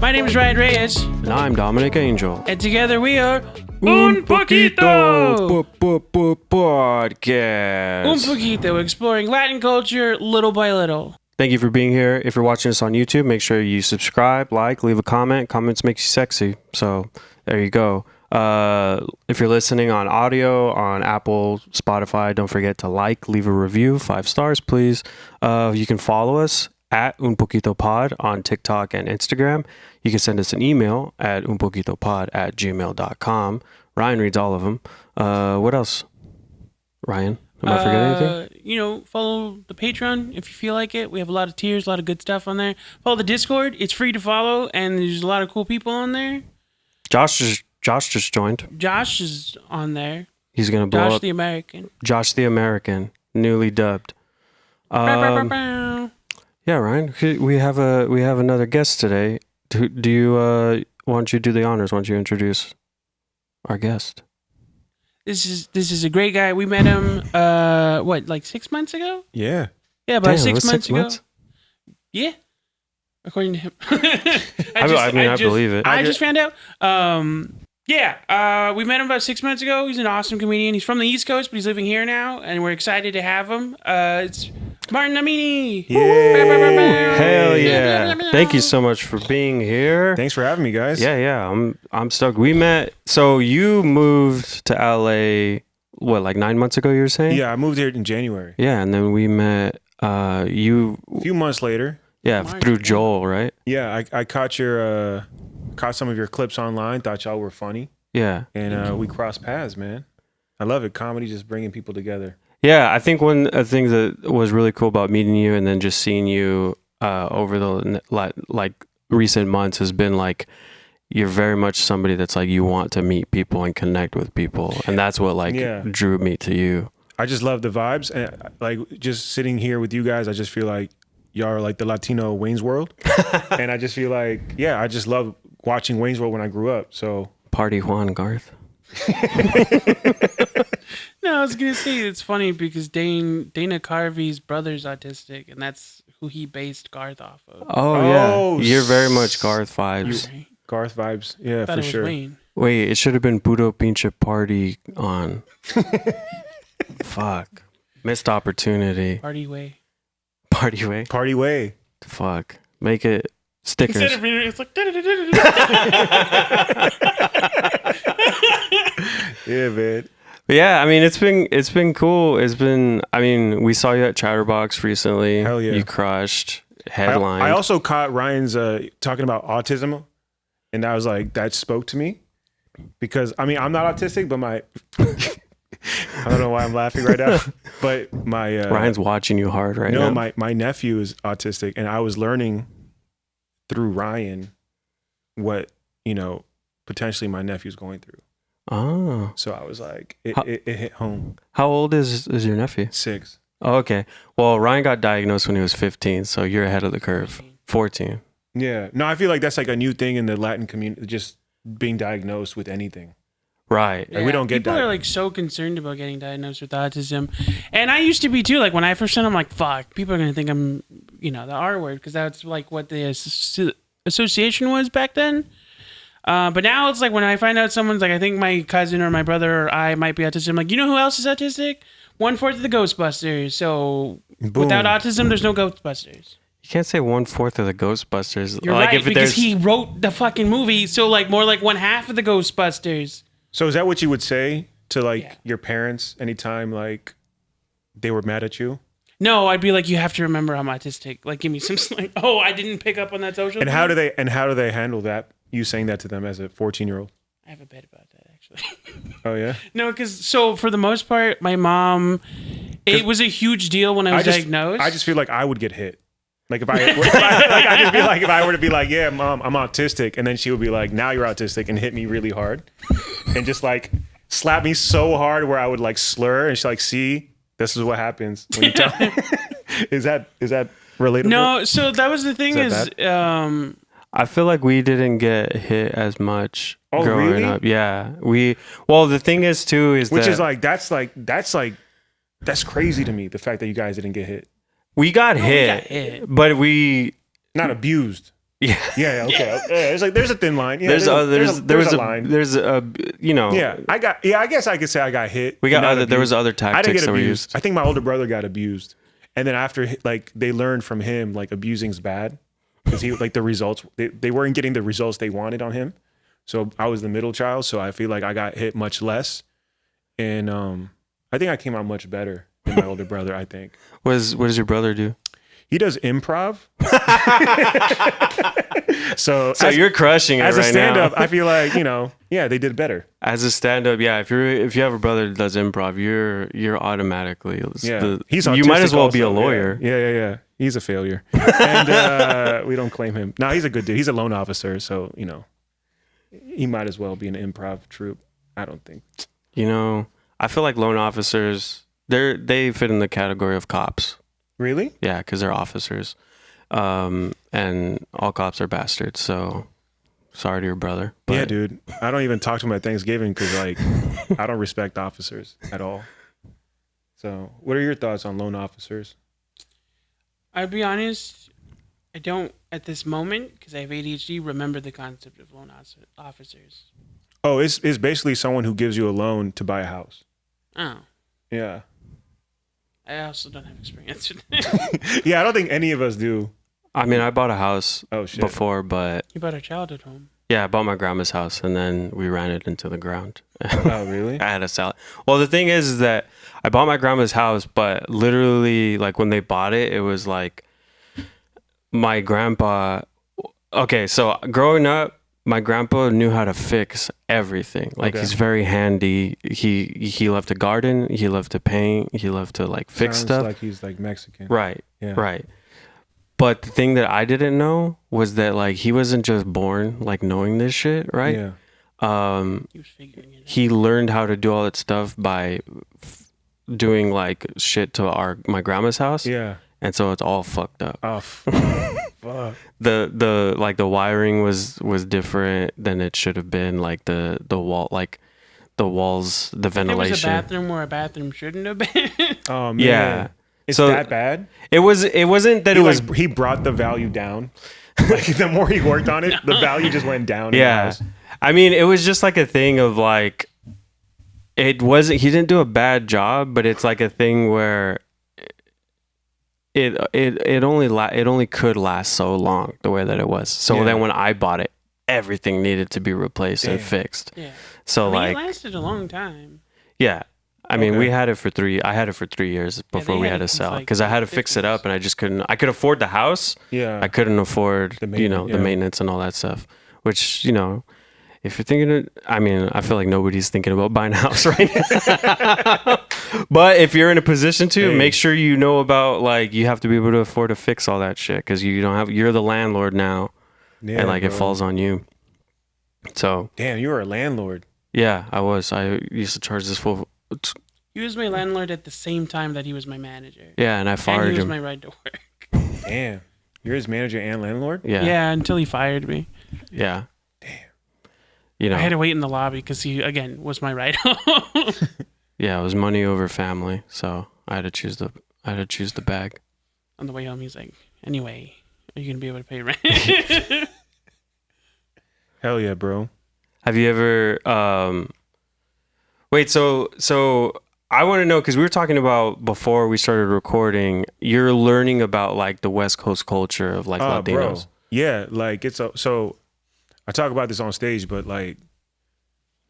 My name is Ryan Reyes. And I'm Dominic Angel. And together we are Un Poquito! Podcast. Un Poquito, exploring Latin culture little by little. Thank you for being here. If you're watching us on YouTube, make sure you subscribe, like, leave a comment. Comments make you sexy. So there you go. If you're listening on audio, on Apple, Spotify, don't forget to leave a review, 5 stars, please. You can follow us at Un Poquito Pod on TikTok and Instagram. You can send us an email at unpoquitopod@gmail.com. Ryan reads all of them. What else? Ryan, am I forgetting anything? Follow the Patreon if you feel like it. We have a lot of tiers, a lot of good stuff on there. Follow the Discord. It's free to follow, and there's a lot of cool people on there. Josh just joined. Josh is on there. He's going to blow Josh up. the American. Josh the American, newly dubbed. Yeah, Ryan, we have another guest today. Why don't you do the honors? Why don't you introduce our guest? This is a great guy. We met him, 6 months ago? Yeah. Yeah, about Damn, 6 months ago. months? Yeah. According to him. I believe it. I just found out. We met him about 6 months ago. He's an awesome comedian. He's from the East Coast, but he's living here now, and we're excited to have him. It's Martin Amini. Yeah. Hell yeah. Thank you so much for being here. Thanks for having me, guys. Yeah. I'm stoked. We met. So you moved to LA, 9 months ago, you were saying? Yeah, I moved here in January. Yeah, and then we met you A few months later. Yeah, through Joel, right? Yeah, I caught some of your clips online, thought y'all were funny. Yeah. And we crossed paths, man. I love it. Comedy just bringing people together. Yeah, I think one of the things that was really cool about meeting you and then just seeing you over the recent months has been like you're very much somebody that's like you want to meet people and connect with people, and that's what drew me to you. I just love the vibes, and just sitting here with you guys, I just feel like y'all are like the Latino Wayne's World, and I just feel like I just love watching Wayne's World when I grew up. So Party Juan Garth. No, I was gonna say it's funny because Dana Carvey's brother's autistic, and that's who he based Garth off of. Oh yeah, you're very much Garth vibes. Garth vibes, yeah, for sure. Wayne. Wait, it should have been Puro Pinche Party on. Fuck, missed opportunity. Party way. Fuck, make it stickers. Instead of it's like. Yeah, man. Yeah, I mean it's been cool. We saw you at Chatterbox recently. Hell yeah. You crushed. Headline. I also caught Ryan's talking about autism, and I was like, that spoke to me because I'm not autistic, but I don't know why I'm laughing right now, but my Ryan's watching you hard right now. No, my nephew is autistic, and I was learning through Ryan what potentially my nephew's going through. Oh. So I was like, it hit home. How old is your nephew? 6. Oh, okay. Well, Ryan got diagnosed when he was 15, so you're ahead of the curve. 14. Yeah. No, I feel like that's like a new thing in the Latin community, just being diagnosed with anything. Right. Like we don't get people are so concerned about getting diagnosed with autism, and I used to be too. Like when I first said, I'm like, fuck, people are gonna think I'm, the R word, because that's like what the association was back then. But now it's like when I find out someone's like, I think my cousin or my brother or I might be autistic, I'm like, you know who else is autistic? 1/4 of the Ghostbusters. So Boom. Without autism, there's no Ghostbusters. You can't say 1/4 of the Ghostbusters. You're right, because he wrote the fucking movie, so more like 1/2 of the Ghostbusters. So is that what you would say to your parents anytime they were mad at you? No, I'd be like, you have to remember I'm autistic. Like, give me some I didn't pick up on that social. And how do they handle that? You saying that to them as a 14-year-old? I have a bit about that actually. Oh yeah? No, because for the most part, my mom, it was a huge deal when I was diagnosed. I just feel like I would get hit. Like if I just feel like if I were to be like, yeah, mom, I'm autistic, and then she would be like, now you're autistic, and hit me really hard, and just slap me so hard where I would slur, and she's like, see, this is what happens when you tell me. Is that relatable? No, so that was the thing I feel like we didn't get hit as much growing up. Yeah. The thing is too is which is that's crazy to me, the fact that you guys didn't get hit. We got hit, but we not abused. Yeah. Yeah. Okay. Yeah, it's like there's a thin line. Yeah, There's a line. there's a you know. Yeah, I guess I could say I got hit. We got not other. There was abused. other I didn't tactics get that were abused. used. I think my older brother got abused, and then after like they learned from him like abusing's bad because he like the results they weren't getting the results they wanted on him. So I was the middle child, so I feel like I got hit much less, and I think I came out much better than my older brother. I think. What does your brother do? He does improv. So You're crushing it as right a stand-up, now. I feel like yeah, they did better. As a stand-up, yeah. If you have a brother that does improv, you're automatically. He's you might as autistic well be a also. lawyer. Yeah. He's a failure, and we don't claim him. No, he's a good dude. He's a loan officer, so he might as well be an improv troupe. I don't think. I feel like loan officers they fit in the category of cops. Really? Yeah, because they're officers, and all cops are bastards. So, sorry to your brother. But Yeah, dude. I don't even talk to him at Thanksgiving because like I don't respect officers at all. So, what are your thoughts on loan officers? I'll be honest, I don't at this moment because I have ADHD. Remember the concept of loan officers. Oh, it's basically someone who gives you a loan to buy a house. Oh, Yeah. I also don't have experience with it. Yeah, I don't think any of us do. I mean, I bought a house Oh shit. before, but You bought a childhood home. yeah, I bought my grandma's house, and then we ran it into the ground. Oh really? I had to sell it. Well, the thing is that I bought my grandma's house, but literally, like when they bought it, it was like my grandpa. Okay, so growing up, my grandpa knew how to fix everything. Like Okay. he's very handy. He loved to garden. He loved to paint. He loved to like fix Sounds stuff. like he's like Mexican. Right. Yeah. Right. But the thing that I didn't know was that like he wasn't just born like knowing this shit, right? Yeah. He was figuring it out. He learned how to do all that stuff by doing like shit to my grandma's house, Yeah. and so it's all fucked up. Oh, fuck. The like the wiring was different than it should have been. Like the wall, like the walls, the There ventilation. was a bathroom where a bathroom shouldn't have been. Oh man. Yeah. It's So- that bad? It wasn't that it was. He brought the value down. Like the more he worked on it, the value just went down. in the Yeah. house. I mean, it was just like a thing of like, it wasn't, he didn't do a bad job, but it's like a thing where it only could last so long the way that it was. So Yeah. then when I bought it, everything needed to be replaced and Damn. fixed. Yeah. So I mean, like, it lasted a long time. yeah. I mean, Okay. I had it for 3 years before they we had had it to since, sell like, because I had to fix it 50s. up and I just couldn't. I could afford the house. Yeah. I couldn't afford The the maintenance, yeah. maintenance and all that stuff. Which if you're thinking, I mean, I feel like nobody's thinking about buying a house right now. But if you're in a position to, Hey. make sure you know about like you have to be able to afford to fix all that shit because you're the landlord now, Yeah, and like it bro. falls on you. So Damn, you were a landlord. yeah, I used to charge this full. He was my landlord at the same time that he was my manager. Yeah, and I And he fired was him. my ride to work. Damn. You're his manager and landlord? Yeah, Yeah, until he fired me. yeah. Damn. I had to wait in the lobby because he, again, was my ride home. Yeah, it was money over family, so I had to choose the bag. On the way home, he's like, anyway, are you going to be able to pay rent? Hell yeah, bro. Have you ever wait, so I want to know because we were talking about before we started recording, you're learning about like the West Coast culture of like Latinos. Bro. Yeah, like so I talk about this on stage, but like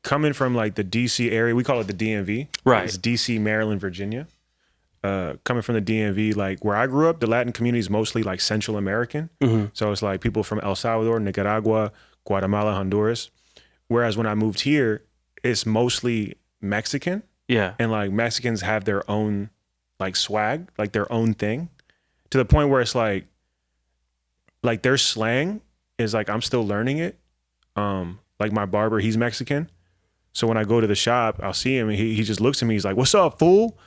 coming from like the DC area, we call it the DMV. Right. It's DC, Maryland, Virginia. Coming from the DMV, like where I grew up, the Latin community is mostly like Central American. Mm-hmm. So it's like people from El Salvador, Nicaragua, Guatemala, Honduras. Whereas when I moved here, it's mostly Mexican. Yeah. And like Mexicans have their own like swag, like their own thing, to the point where it's like their slang is like I'm still learning it. Like my barber, he's Mexican. So when I go to the shop, I'll see him and he just looks at me. He's like, "What's up, fool?"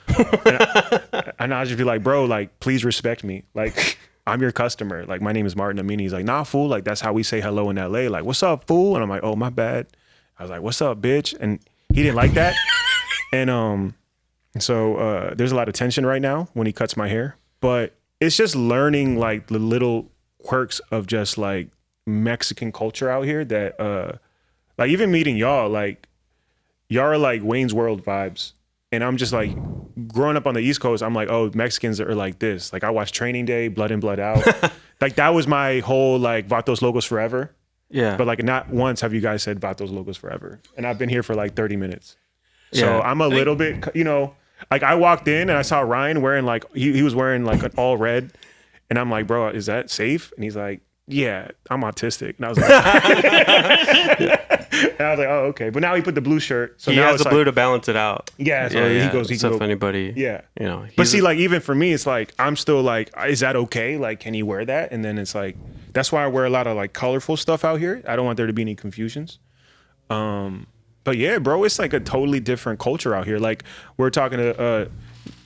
And I'll just be like, "Bro, like please respect me. Like I'm your customer. Like my name is Martin Amini." He's like, "Nah, fool. Like that's how we say hello in LA. Like, what's up, fool?" And I'm like, "Oh, my bad." I was like, "What's up, bitch?" And he didn't like that. And so there's a lot of tension right now when he cuts my hair. But it's just learning like the little quirks of just like Mexican culture out here that like even meeting y'all, like y'all are like Wayne's World vibes. And I'm just like, growing up on the East Coast, I'm like, oh, Mexicans are like this. Like I watched Training Day, Blood In, Blood Out. Like that was my whole like Vatos Locos forever. Yeah. But like not once have you guys said Vatos Locos forever. And I've been here for like 30 minutes. So I'm a little bit, you know, like I walked in and I saw Ryan wearing like, he was wearing like an all red. And I'm like, bro, is that safe? And he's like, yeah, I'm autistic. And I was like, and I was like, oh, okay. But now he put the blue shirt. So he now has it's the like, blue to balance it out. Yeah. So Yeah, he goes, he so can if go, anybody, yeah. you know. But see, like even for me, it's like, I'm still like, is that okay? Like, can you wear that? And then it's like, that's why I wear a lot of like colorful stuff out here. I don't want there to be any confusions. But yeah, bro, it's like a totally different culture out here. Like we're talking to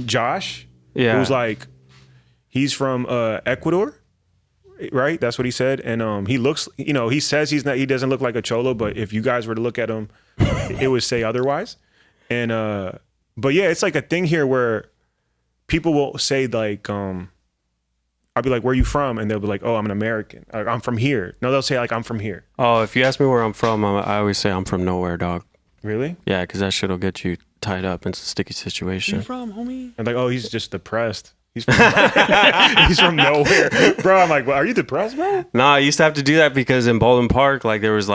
Josh, who's like, he's from Ecuador. Right, that's what he said, and he looks. You know, he says he's not. He doesn't look like a cholo, but if you guys were to look at him, it would say otherwise. And but yeah, it's like a thing here where people will say like, I'll be like, "Where are you from?" And they'll be like, "Oh, I'm an American. I'm from here." No, they'll say like, "I'm from here." Oh, if you ask me where I'm from, I always say I'm from nowhere, dog. Really? Yeah, because that shit'll get you tied up in a sticky situation. Where you from, homie? And like, oh, he's just depressed. He's from, he's from nowhere, bro. I'm like, well, are you depressed, bro? Nah, I used to have to do that because in Baldwin Park, like there's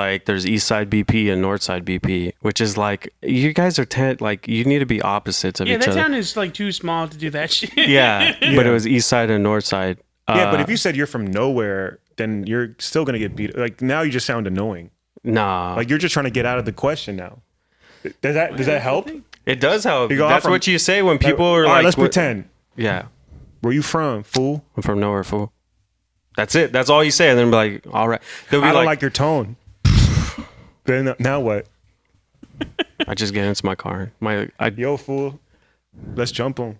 East Side BP and North Side BP, which is like you guys are like you need to be opposites of each that other. town is like too small to do that shit. Yeah, but it was East Side and North Side. Yeah, but if you said you're from nowhere, then you're still gonna get beat. Like now, you just sound annoying. Nah, Like you're just trying to get out of the question now. Does that help? it does help. You go, That's I'm from- what you say when people are All like, right, let's pretend. Yeah, Where you from, fool? I'm from nowhere, fool. That's it. That's all you say, and then be like, all right. They'll be I don't like, like your tone. Then now what? I just get into my car. Yo, fool. Let's jump on.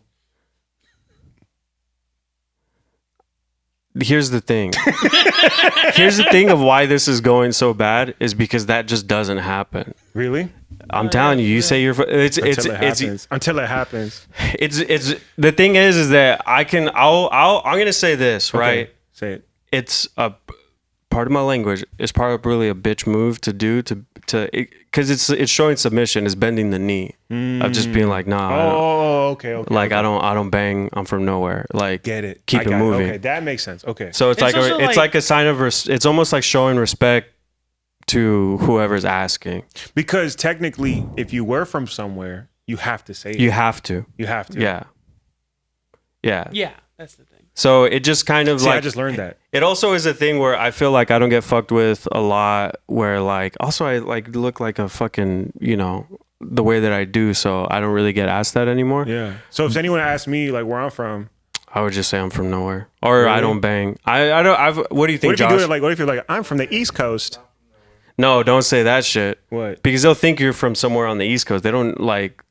Here's the thing. Here's the thing of why this is going so bad is because that just doesn't happen. Really? I'm telling you. You say you're. It's Until it happens. It's the thing is that I'm gonna say this, right? Okay, say it. It's a part of my language. It's probably a bitch move to do because it's showing submission. It's bending the knee of just being like, nah. Oh, okay. Like okay. I don't bang. I'm from nowhere. Like Get it. Keep I it got moving. Okay, that makes sense. Okay. So it's like also it's like a sign of it's almost like showing respect to whoever's asking. Because technically, if you were from somewhere, you have to say it. You have to. You have to. Yeah. Yeah. Yeah, that's the thing. So it just kind of See, like I just learned that. it also is a thing where I feel like I don't get fucked with a lot where like also I like look like a fucking, you know, the way that I do, so I don't really get asked that anymore. Yeah. So if anyone asks me like where I'm from, I would just say I'm from nowhere. Or Really? I don't bang. I don't what do you think, what if Josh? you do it like, what if you're like, I'm from the East Coast? No, don't say that shit. What? Because they'll think you're from somewhere on the East Coast. They don't like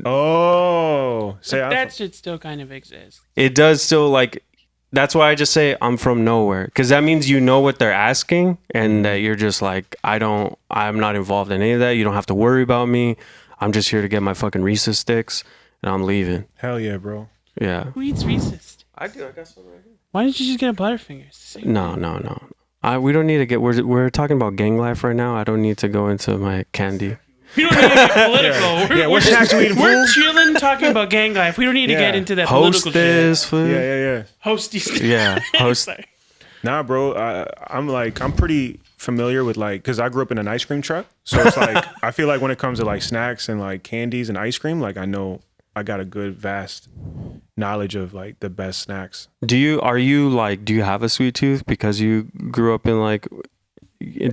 Oh, say I'm That shit still kind of exists. it does still like that's why I just say I'm from nowhere because that means you know what they're asking and that you're just like I'm not involved in any of that. You don't have to worry about me. I'm just here to get my fucking Reese's sticks and I'm leaving. Hell yeah, bro. Yeah. Who eats Reese's? I do. I got some right here. Why didn't you just get a Butterfingers? No. We don't need to get. We're talking about gang life right now. I don't need to go into my candy. We don't need to get political. Yeah, what snacks we eating, We're fool? chilling talking about gang life. We don't need to get into that Host political this, shit. food. Yeah. Hosties. Yeah, host. Sorry. Nah, bro. I'm pretty familiar with like, cause I grew up in an ice cream truck. So it's like, I feel like when it comes to like snacks and like candies and ice cream, like I know I got a good vast knowledge of like the best snacks. Do you have a sweet tooth because you grew up in like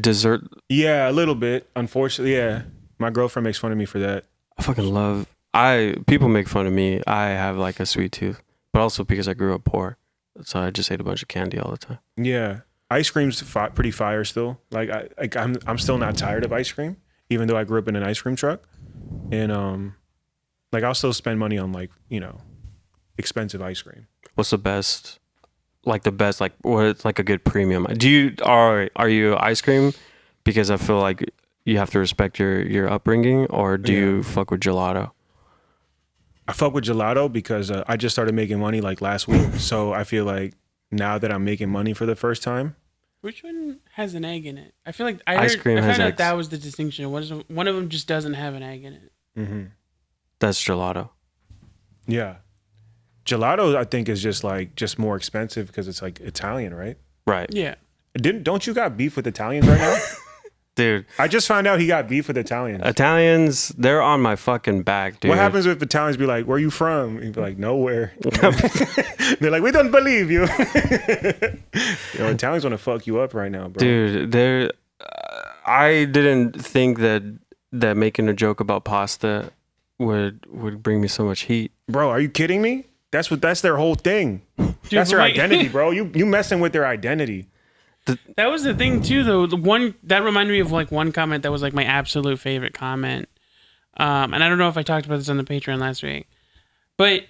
dessert? Yeah, a little bit. Unfortunately, yeah. My girlfriend makes fun of me for that. I fucking love. People make fun of me. I have like a sweet tooth, but also because I grew up poor, so I just ate a bunch of candy all the time. Yeah, ice cream's pretty fire still. Like I'm still not tired of ice cream, even though I grew up in an ice cream truck, and like I'll still spend money on like expensive ice cream. What's the best? Like the best, like what's like a good premium? Are you ice cream? Because I feel like you have to respect your upbringing, or do you fuck with gelato? I fuck with gelato because I just started making money like last week. So I feel like now that I'm making money for the first time, Which one has an egg in it? I feel like Ice cream I has found out eggs. that was the distinction. One of them just doesn't have an egg in it. Mm-hmm. That's gelato. Yeah. Gelato, I think, is just more expensive because it's like Italian, right? Right. Yeah. Don't you got beef with Italians right now? Dude, I just found out he got beef with Italians. Italians, they're on my fucking back, dude. What happens if Italians be like, "Where you from?" He'd be like, "Nowhere." They're like, "We don't believe you." Italians want to fuck you up right now, bro. Dude, they're. I didn't think that making a joke about pasta would bring me so much heat. Bro, are you kidding me? That's their whole thing. Dude, That's their like- identity, bro. You messing with their identity. That was the thing too, though. The one that reminded me of like one comment that was like my absolute favorite comment. And I don't know if I talked about this on the Patreon last week, but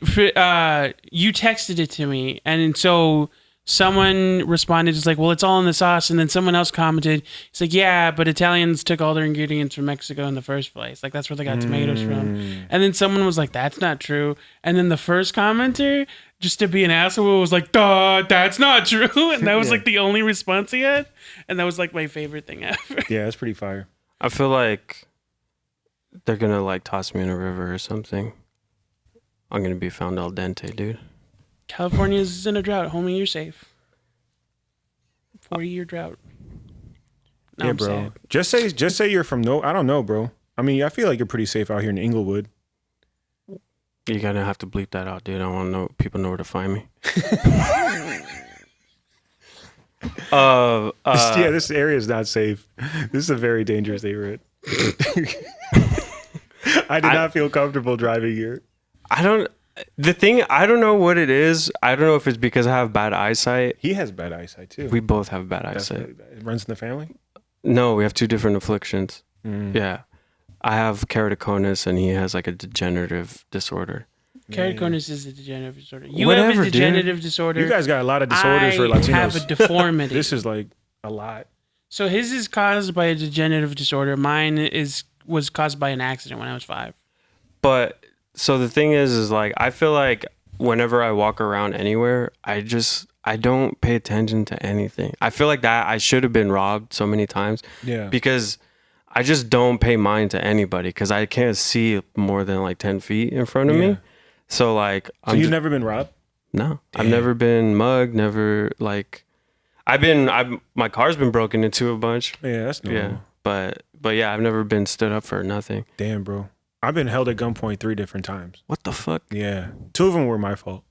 you texted it to me, and so someone responded just like, "Well, it's all in the sauce," and then someone else commented, "It's like, yeah, but Italians took all their ingredients from Mexico in the first place. Like that's where they got tomatoes from." And then someone was like, "That's not true." And then the first commenter, just to be an asshole, was like, "Duh, that's not true." And that was like the only response he had, and that was like my favorite thing ever. Yeah, that's pretty fire. I feel like they're gonna like toss me in a river or something. I'm gonna be found al dente, dude. California's in a drought, homie. You're safe. 40-year drought. No, Yeah, I'm bro. sad. Just say you're from I don't know, bro. I mean, I feel like you're pretty safe out here in Inglewood. You're gonna have to bleep that out, dude. I want to know people know where to find me. Yeah, this area is not safe. This is a very dangerous neighborhood. I did not feel comfortable driving here. I don't know what it is. I don't know if it's because I have bad eyesight. He has bad eyesight too. We both have bad That's eyesight. really bad. It runs in the family. No, we have two different afflictions. Mm. Yeah. I have keratoconus and he has like a degenerative disorder. Keratoconus is a degenerative disorder. You Whatever, have a dude. degenerative disorder. You guys got a lot of disorders for Latinos. I have a deformity. This is like a lot. So his is caused by a degenerative disorder. Mine was caused by an accident when I was 5. But so the thing is like I feel like whenever I walk around anywhere, I don't pay attention to anything. I feel like that I should have been robbed so many times. Yeah. Because I just don't pay mind to anybody because I can't see more than like 10 feet in front of Yeah. me. So like, So you've never been robbed? No, I've never been mugged. Never like, my car's been broken into a bunch. Yeah, that's normal. Yeah, but yeah, I've never been stood up for nothing. Damn, bro. I've been held at gunpoint 3 different times. What the fuck? Yeah. 2 of them were my fault.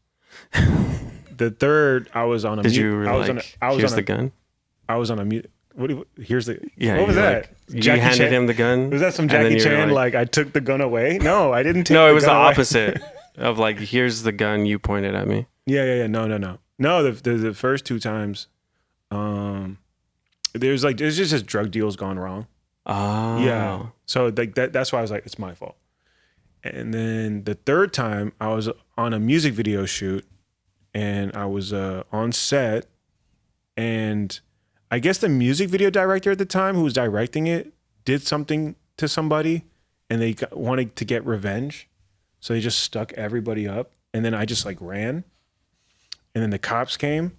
The third, I was on a Did mute. you I was on like? a, I was Here's on the a, gun. I was on a mute. Here's the. Yeah. What was you, that? like, you handed him the gun. Was that some and then Jackie you were Chan? Like, I took the gun away? No, I didn't take. no, the it was the gun away. opposite of like, here's the gun you pointed at me. Yeah. No, the first 2 times, there's just drug deals gone wrong. Oh. Yeah. So like that's why I was like, it's my fault. And then the third time I was on a music video shoot and I was on set, and I guess the music video director at the time who was directing it did something to somebody and they wanted to get revenge. So they just stuck everybody up, and then I just like ran, and then the cops came,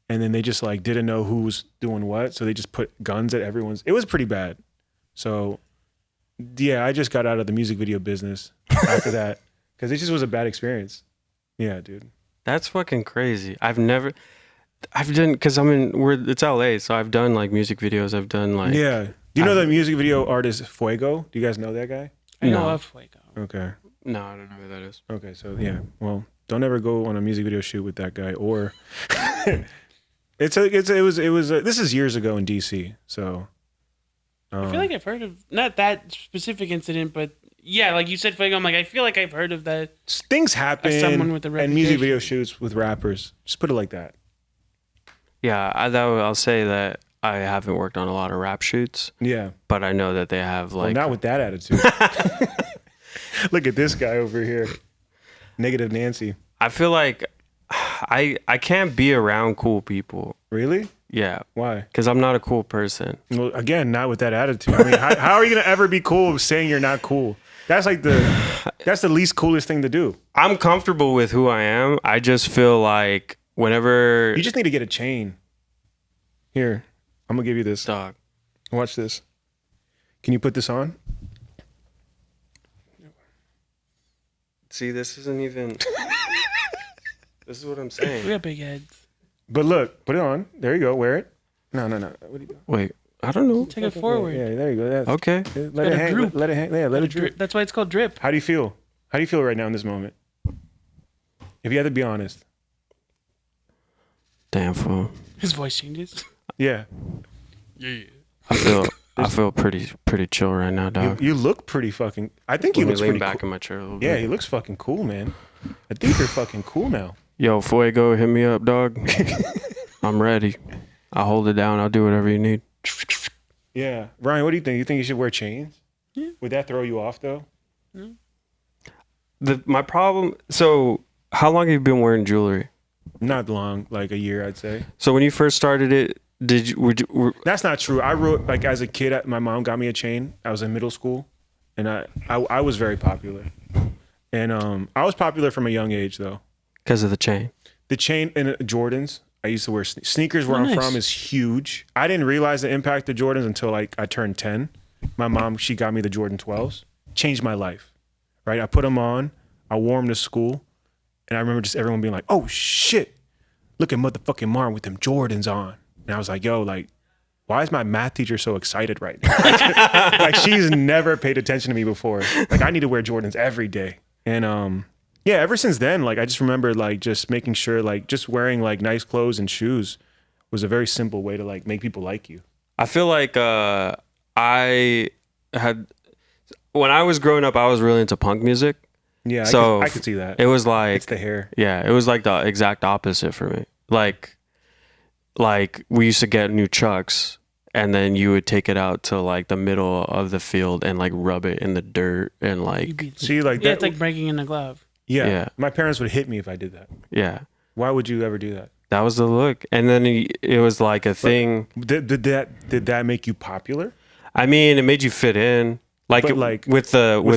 and then they just like didn't know who was doing what. So they just put guns at everyone's. It was pretty bad. So yeah, I just got out of the music video business after that because it just was a bad experience. Yeah, dude. That's fucking crazy. I've done because it's LA, so I've done like music videos. I've done like Yeah. Do you know the music video artist Fuego? Do you guys know that guy? I know No. of Fuego. Okay. No, I don't know who that is. Okay. So yeah. Well, don't ever go on a music video shoot with that guy. Or this is years ago in DC. So I feel like I've heard of not that specific incident, but yeah, like you said, Fuego. I'm like, I feel like I've heard of that. things happen As someone with a and music reputation. video shoots with rappers. Just put it like that. Yeah, I'll say that I haven't worked on a lot of rap shoots, Yeah. but I know that they have Well, like not with that attitude. Look at this guy over here. Negative Nancy. I feel like I can't be around cool people. Really? Yeah, Why? because I'm not a cool person. Well, again, not with that attitude. I mean, how are you gonna ever be cool saying you're not cool? That's like that's the least coolest thing to do. I'm comfortable with who I am. I just feel like whenever You just need to get a chain. Here, I'm gonna give you this. Dog. Watch this. Can you put this on? See, this isn't even. This is what I'm saying. We got big heads. But look, put it on. There you go. Wear it. No. What are you doing? Wait, I don't know. Take it forward. Yeah, there you go. That's, Okay. Let it hang. droop. Let it hang. Yeah, let it drip. That's why it's called drip. How do you feel? How do you feel right now in this moment? If you had to be honest. Damn fool. His voice changes. Yeah. I feel pretty chill right now, dog. You look pretty fucking. I think he Let me looks lean pretty back cool. in my chair a little Yeah, bit. he looks fucking cool, man. I think you're fucking cool now. Yo, Fuego, hit me up, dog. I'm ready. I'll hold it down. I'll do whatever you need. Yeah. Ryan, what do you think? You think you should wear chains? Yeah. Would that throw you off though? My problem. So, how long have you been wearing jewelry? Not long, like a year, I'd say. So when you first started it, did you? That's not true. I wrote like as a kid. My mom got me a chain. I was in middle school, and I was very popular, and I was popular from a young age though. Because of the chain. The chain and Jordans. I used to wear sneakers. Where I'm nice. from is huge. I didn't realize the impact of Jordans until like I turned 10. My mom, she got me the Jordan 12s. Changed my life. Right. I put them on. I wore them to school, and I remember just everyone being like, "Oh shit, look at motherfucking Martin with them Jordans on." And I was like, "Yo, like, why is my math teacher so excited right now?" Like she's never paid attention to me before. Like I need to wear Jordans every day. And yeah, ever since then, like I just remember like just making sure like just wearing like nice clothes and shoes was a very simple way to like make people like you. I feel like I had when I was growing up, I was really into punk music. Yeah, So I could see that. It was like It's the hair. yeah, it was like the exact opposite for me. Like we used to get new Chucks, and then you would take it out to like the middle of the field and like rub it in the dirt and like See, like Yeah, that. it's like breaking in a glove. Yeah. My parents would hit me if I did that. yeah, Why would you ever do that? that was the look. And then it was like a thing. Did that make you popular? I mean, it made you fit in. Like, But, like, with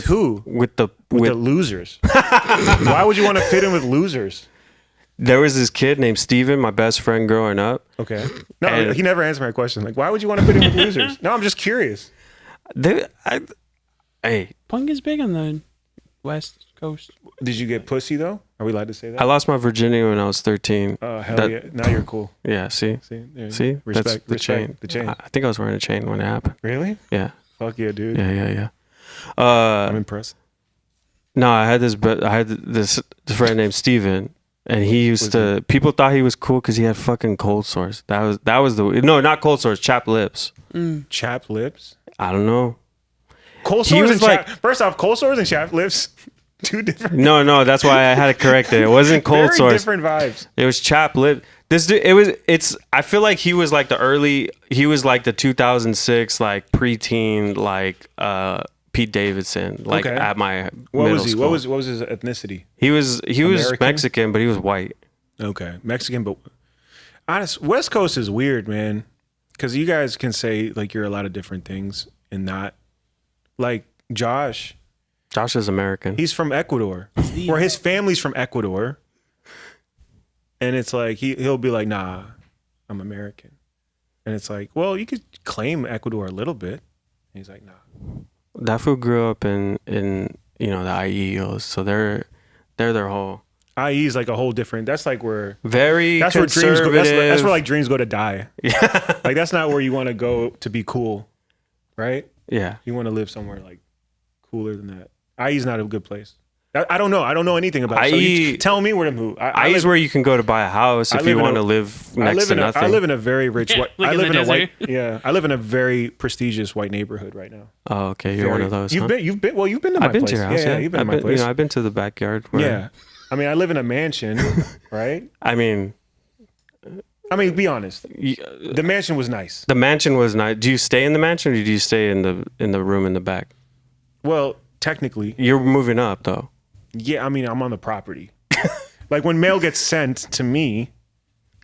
who? With the Losers. Why would you want to fit in with losers? there was this kid named Steven, my best friend growing up. Okay. No, And- he never answered my question. Like, why would you want to fit in with losers? No, I'm just curious. Hey, Punk is big on the West Coast. Did you get pussy though? Are we allowed to say I that? lost my virginity when I was 13. Oh hell that- yeah! Now you're cool. Yeah, see? See, See? Respect. That's the chain. The chain. I think I was wearing a chain when it happened. Really? Yeah. Fuck yeah, dude. Yeah. I'm impressed. No, I had this friend named Steven, and he used to. People thought he was cool because he had fucking cold sores. That was not cold sores, chapped lips. Chapped lips. I don't know. Cold He sores was and like- first off, cold sores and chapped lips, two different. No, that's why I had to correct it. It wasn't cold very sores. different vibes. It was chapped lip. This dude, I feel like he was like the 2006 like preteen like Pete Davidson like Okay. at my What middle was he? school. What was his ethnicity? He was American? Mexican, but he was white. Okay, Mexican, but honest, West Coast is weird, man. Because you guys can say like you're a lot of different things and not like Josh. Josh is American. He's from Ecuador, or his family's from Ecuador, and it's like he'll be like, "Nah, I'm American," and it's like, "Well, you could claim Ecuador a little bit." And he's like, "Nah." That fool grew up in the IEOs, so they're their whole IE is like a whole different. That's like where very that's where dreams go. conservative. That's where like dreams go to die. yeah, Like that's not where you want to go to be cool, right? yeah. You want to live somewhere like cooler than that. IE is not a good place. I don't know. I don't know anything about it. So IE tell me where to move. I IE is live- where you can go to buy a house I if live you in want a- to live I next live to in a, nothing. I live in a very rich Yeah, white. like I in live the in a white. desert. Yeah, I live in a very prestigious white neighborhood right now. Oh, okay. You're one of those. You've huh? been. You've been. Well, you've been to my I've been place. to your house. Yeah, you've been to my place. I've been to the backyard. Where, Yeah, I mean, I live in a mansion, right? I mean, Be honest. The mansion was nice. the mansion was nice. Do you stay in the mansion, or do you stay in the room in the back? Well, technically, You're moving up though. yeah. I mean, I'm on the property. Like when mail gets sent to me,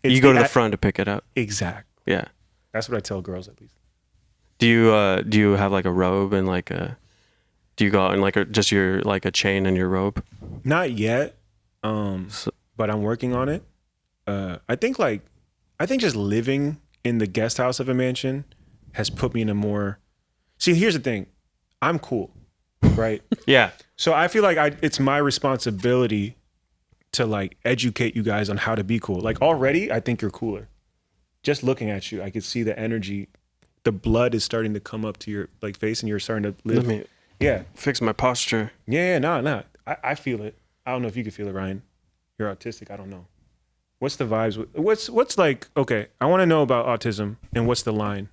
it's You go to the front to pick it up. Exact. Yeah. That's what I tell girls at least. Do you have like a robe and like a? Do you go out in like just your like a chain and your robe? Not yet, but I'm working on it. I think just living in the guest house of a mansion has put me in a more. See, here's the thing, I'm cool, right? Yeah. So I feel like it's my responsibility to like educate you guys on how to be cool. Like already, I think you're cooler. Just looking at you, I could see the energy. The blood is starting to come up to your like face, and you're starting to live. Let me Yeah, fix my posture. yeah, no. I feel it. I don't know if you can feel it, Ryan. You're autistic. I don't know. What's the vibes? What's like? Okay, I want to know about autism and what's the line?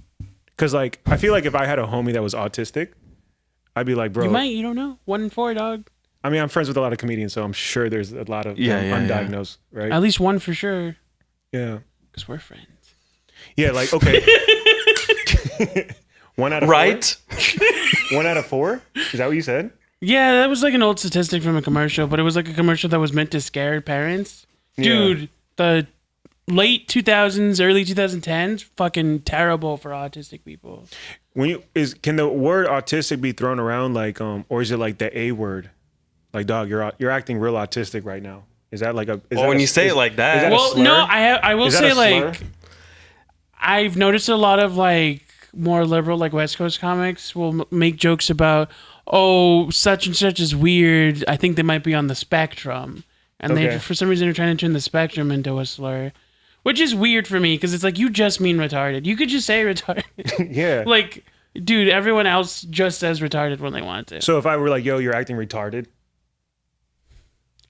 Because like I feel like if I had a homie that was autistic, I'd be like, bro. You don't know. 1 in 4, dog. I mean, I'm friends with a lot of comedians, so I'm sure there's a lot of undiagnosed, right? At least 1 for sure. Yeah. Because we're friends. Yeah, like okay. 1 out of 4? Right? 1 out of 4? Is that what you said? Yeah, that was like an old statistic from a commercial, but it was like a commercial that was meant to scare parents. Dude, the late 2000s, early 2010s, fucking terrible for autistic people. Can the word autistic be thrown around like or is it like the A word? Like, dog, you're acting real autistic right now. Is that like a? When you say it like that, is that a Well, slur? no, I will Is that say a slur? like I've noticed a lot of like more liberal like West Coast comics will make jokes about such and such is weird. I think they might be on the spectrum, and they for some reason are trying to turn the spectrum into a slur, which is weird for me because it's like you just mean retarded. You could just say retarded. Yeah. Like, dude, everyone else just says retarded when they want to. So if I were like, yo, you're acting retarded.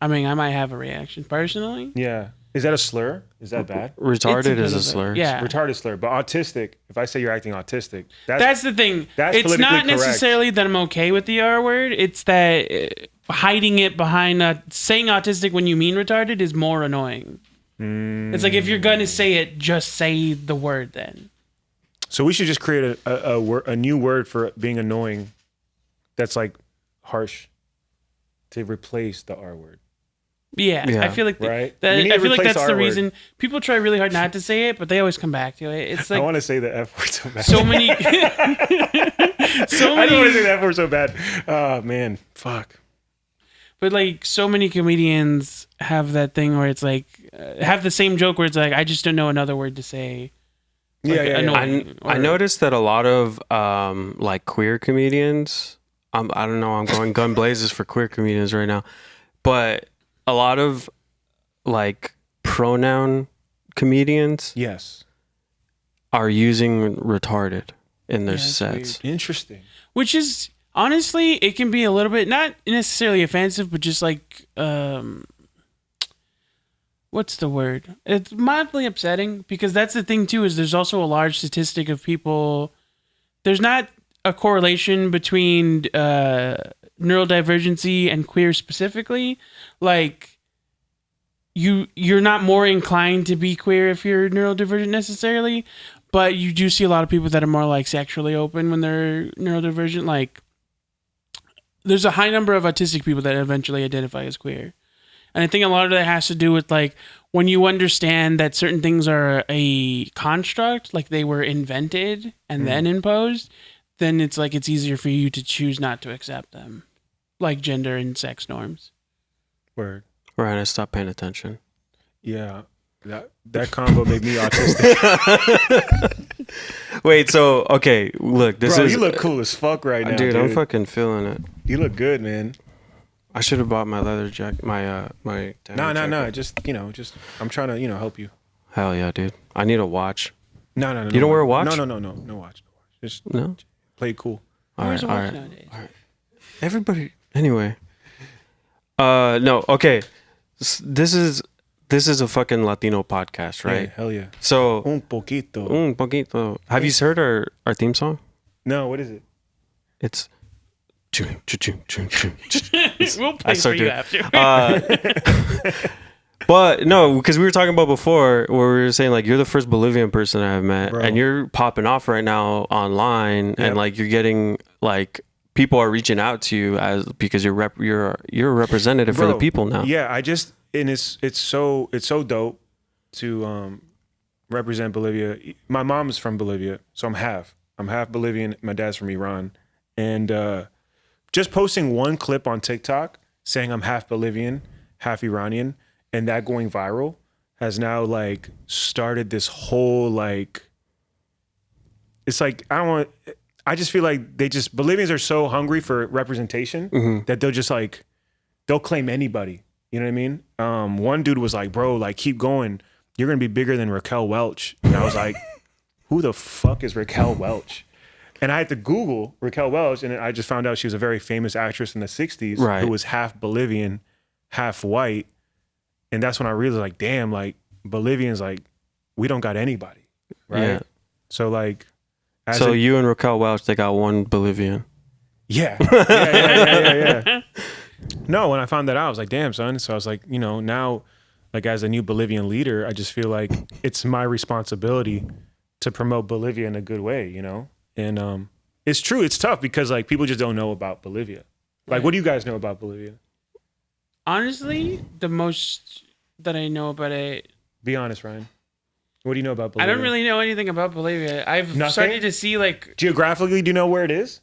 I mean, I might have a reaction personally. Yeah. Is that a slur? Is that bad? retarded is bit a of slur. Yeah. Retarded slur, but autistic. If I say you're acting autistic, That's the thing. that's It's politically not correct. necessarily that I'm okay with the R word. It's that hiding it behind saying autistic when you mean retarded is more annoying. It's like if you're gonna say it, just say the word then. So we should just create a new word for being annoying. That's like harsh to replace the R word. Yeah. I feel like Right? that. We need I to feel like replace that's R the word. reason people try really hard not to say it, but they always come back to it. It's I like want to say the F word so bad. so many. I don't want to say the F word so bad. Oh man, fuck. But like so many comedians have that thing where it's like have the same joke where it's like I just don't know another word to say. Yeah, Like, yeah, yeah. annoying. I noticed that a lot of like queer comedians. I don't know. I'm going gun blazes for queer comedians right now, but a lot of like pronoun comedians Yes. are using retarded in their Yeah, that's sets. Interesting. Which is honestly, it can be a little bit not necessarily offensive, but just like what's the word? It's mildly upsetting because that's the thing too. Is there's also a large statistic of people. There's not a correlation between neurodivergency and queer specifically. Like you're not more inclined to be queer if you're neurodivergent necessarily, but you do see a lot of people that are more like sexually open when they're neurodivergent. Like there's a high number of autistic people that eventually identify as queer. And I think a lot of that has to do with like when you understand that certain things are a construct, like they were invented and then imposed, then it's like it's easier for you to choose not to accept them, like gender and sex norms. Word. Right, I stopped paying attention. Yeah. That combo made me autistic. Wait, so okay, look, this Bro, is you look cool as fuck right now, dude. I'm fucking feeling it. You look good, man. I should have bought my leather jacket, my No. jacket. Just I'm trying to, help you. Hell yeah, dude. I need a watch. No. You don't wear a watch? No watch. Just No. play it cool. All Where's right, a all watch right. nowadays? Everybody. Anyway. No. Okay. This is a fucking Latino podcast, right? Yeah, hell yeah. So. Un poquito. Poquito. Have you heard our theme song? No, what is it? It's. We'll play I for start you doing. after. But no, because we were talking about before, where we were saying like you're the first Bolivian person I've met, Bro. and you're popping off right now online, Yep. and like you're getting like people are reaching out to you because you're a representative for the Bro, people now. Yeah, it's so dope to represent Bolivia. My mom's from Bolivia, so I'm half Bolivian. My dad's from Iran, and just posting one clip on TikTok saying I'm half Bolivian, half Iranian, and that going viral has now like started this whole like it's like I just feel like Bolivians are so hungry for representation that they'll claim anybody. You know what I mean? One dude was like, bro, like keep going. You're going to be bigger than Raquel Welch. And I was like, who the fuck is Raquel Welch? And I had to Google Raquel Welch, and I just found out she was a very famous actress in the 60s who was half Bolivian, half white. And that's when I realized, like, damn, like, Bolivians, like, we don't got anybody, right? Yeah. So, like... you and Raquel Welch, they got one Bolivian. Yeah. Yeah. No, when I found that out, I was like, damn, son. So I was like, you know, now, like, as a new Bolivian leader, I just feel like it's my responsibility to promote Bolivia in a good way, you know? And it's true. It's tough because, like, people just don't know about Bolivia. Like, what do you guys know about Bolivia? Honestly, the most that I know about it... Be honest, Ryan. What do you know about Bolivia? I don't really know anything about Bolivia. I've started to see, like... Geographically, do you know where it is?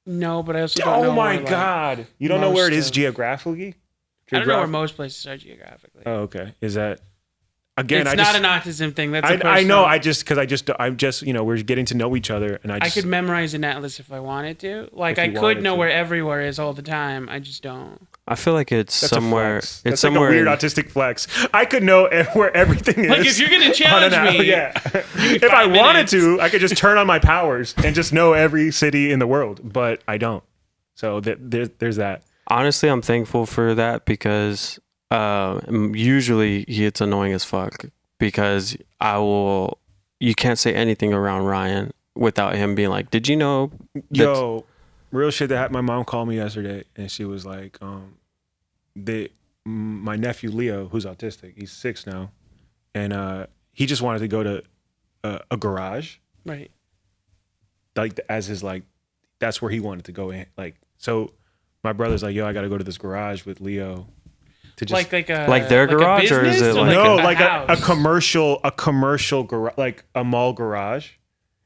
No, but I also don't know Oh, my where, God. You don't know where it is geographically? I don't know where most places are geographically. Oh, okay. Is that... Again, it's not an autism thing. That's I know. I'm just, you know, we're getting to know each other, and I could memorize an atlas if I wanted to. Like, I could know where everywhere is all the time. I just don't. I feel like it's somewhere. It's somewhere like a weird autistic flex. I could know where everything is. Like, if you're gonna challenge me, yeah. If I wanted to, I could just turn on my powers and just know every city in the world, but I don't. So there's that. Honestly, I'm thankful for that because usually it's annoying as fuck because you can't say anything around Ryan without him being like, did you know? Yo, real shit that happened. My mom called me yesterday and she was like, my nephew Leo, who's autistic, he's 6 now. And he just wanted to go to a garage. Right. Like as his, like, that's where he wanted to go in. Like, so my brother's like, yo, I got to go to this garage with Leo. To just, like their garage, or is it like a commercial garage, like a mall garage,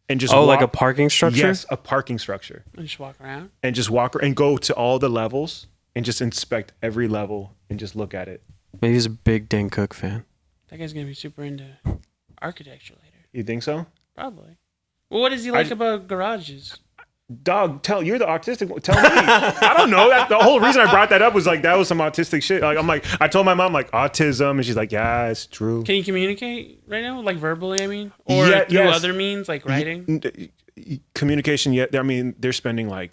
and just like a parking structure. Yes, a parking structure. And just walk around. And just walk and go to all the levels and just inspect every level and just look at it. Maybe he's a big Dan Cook fan. That guy's gonna be super into architecture later. You think so? Probably. Well, what does he like about garages? Dog, you're the autistic. Tell me. I don't know. The whole reason I brought that up was like that was some autistic shit. Like I told my mom like autism, and she's like, yeah, it's true. Can you communicate right now, like verbally? I mean, or through other means, like writing. Communication. Yet, I mean, they're spending like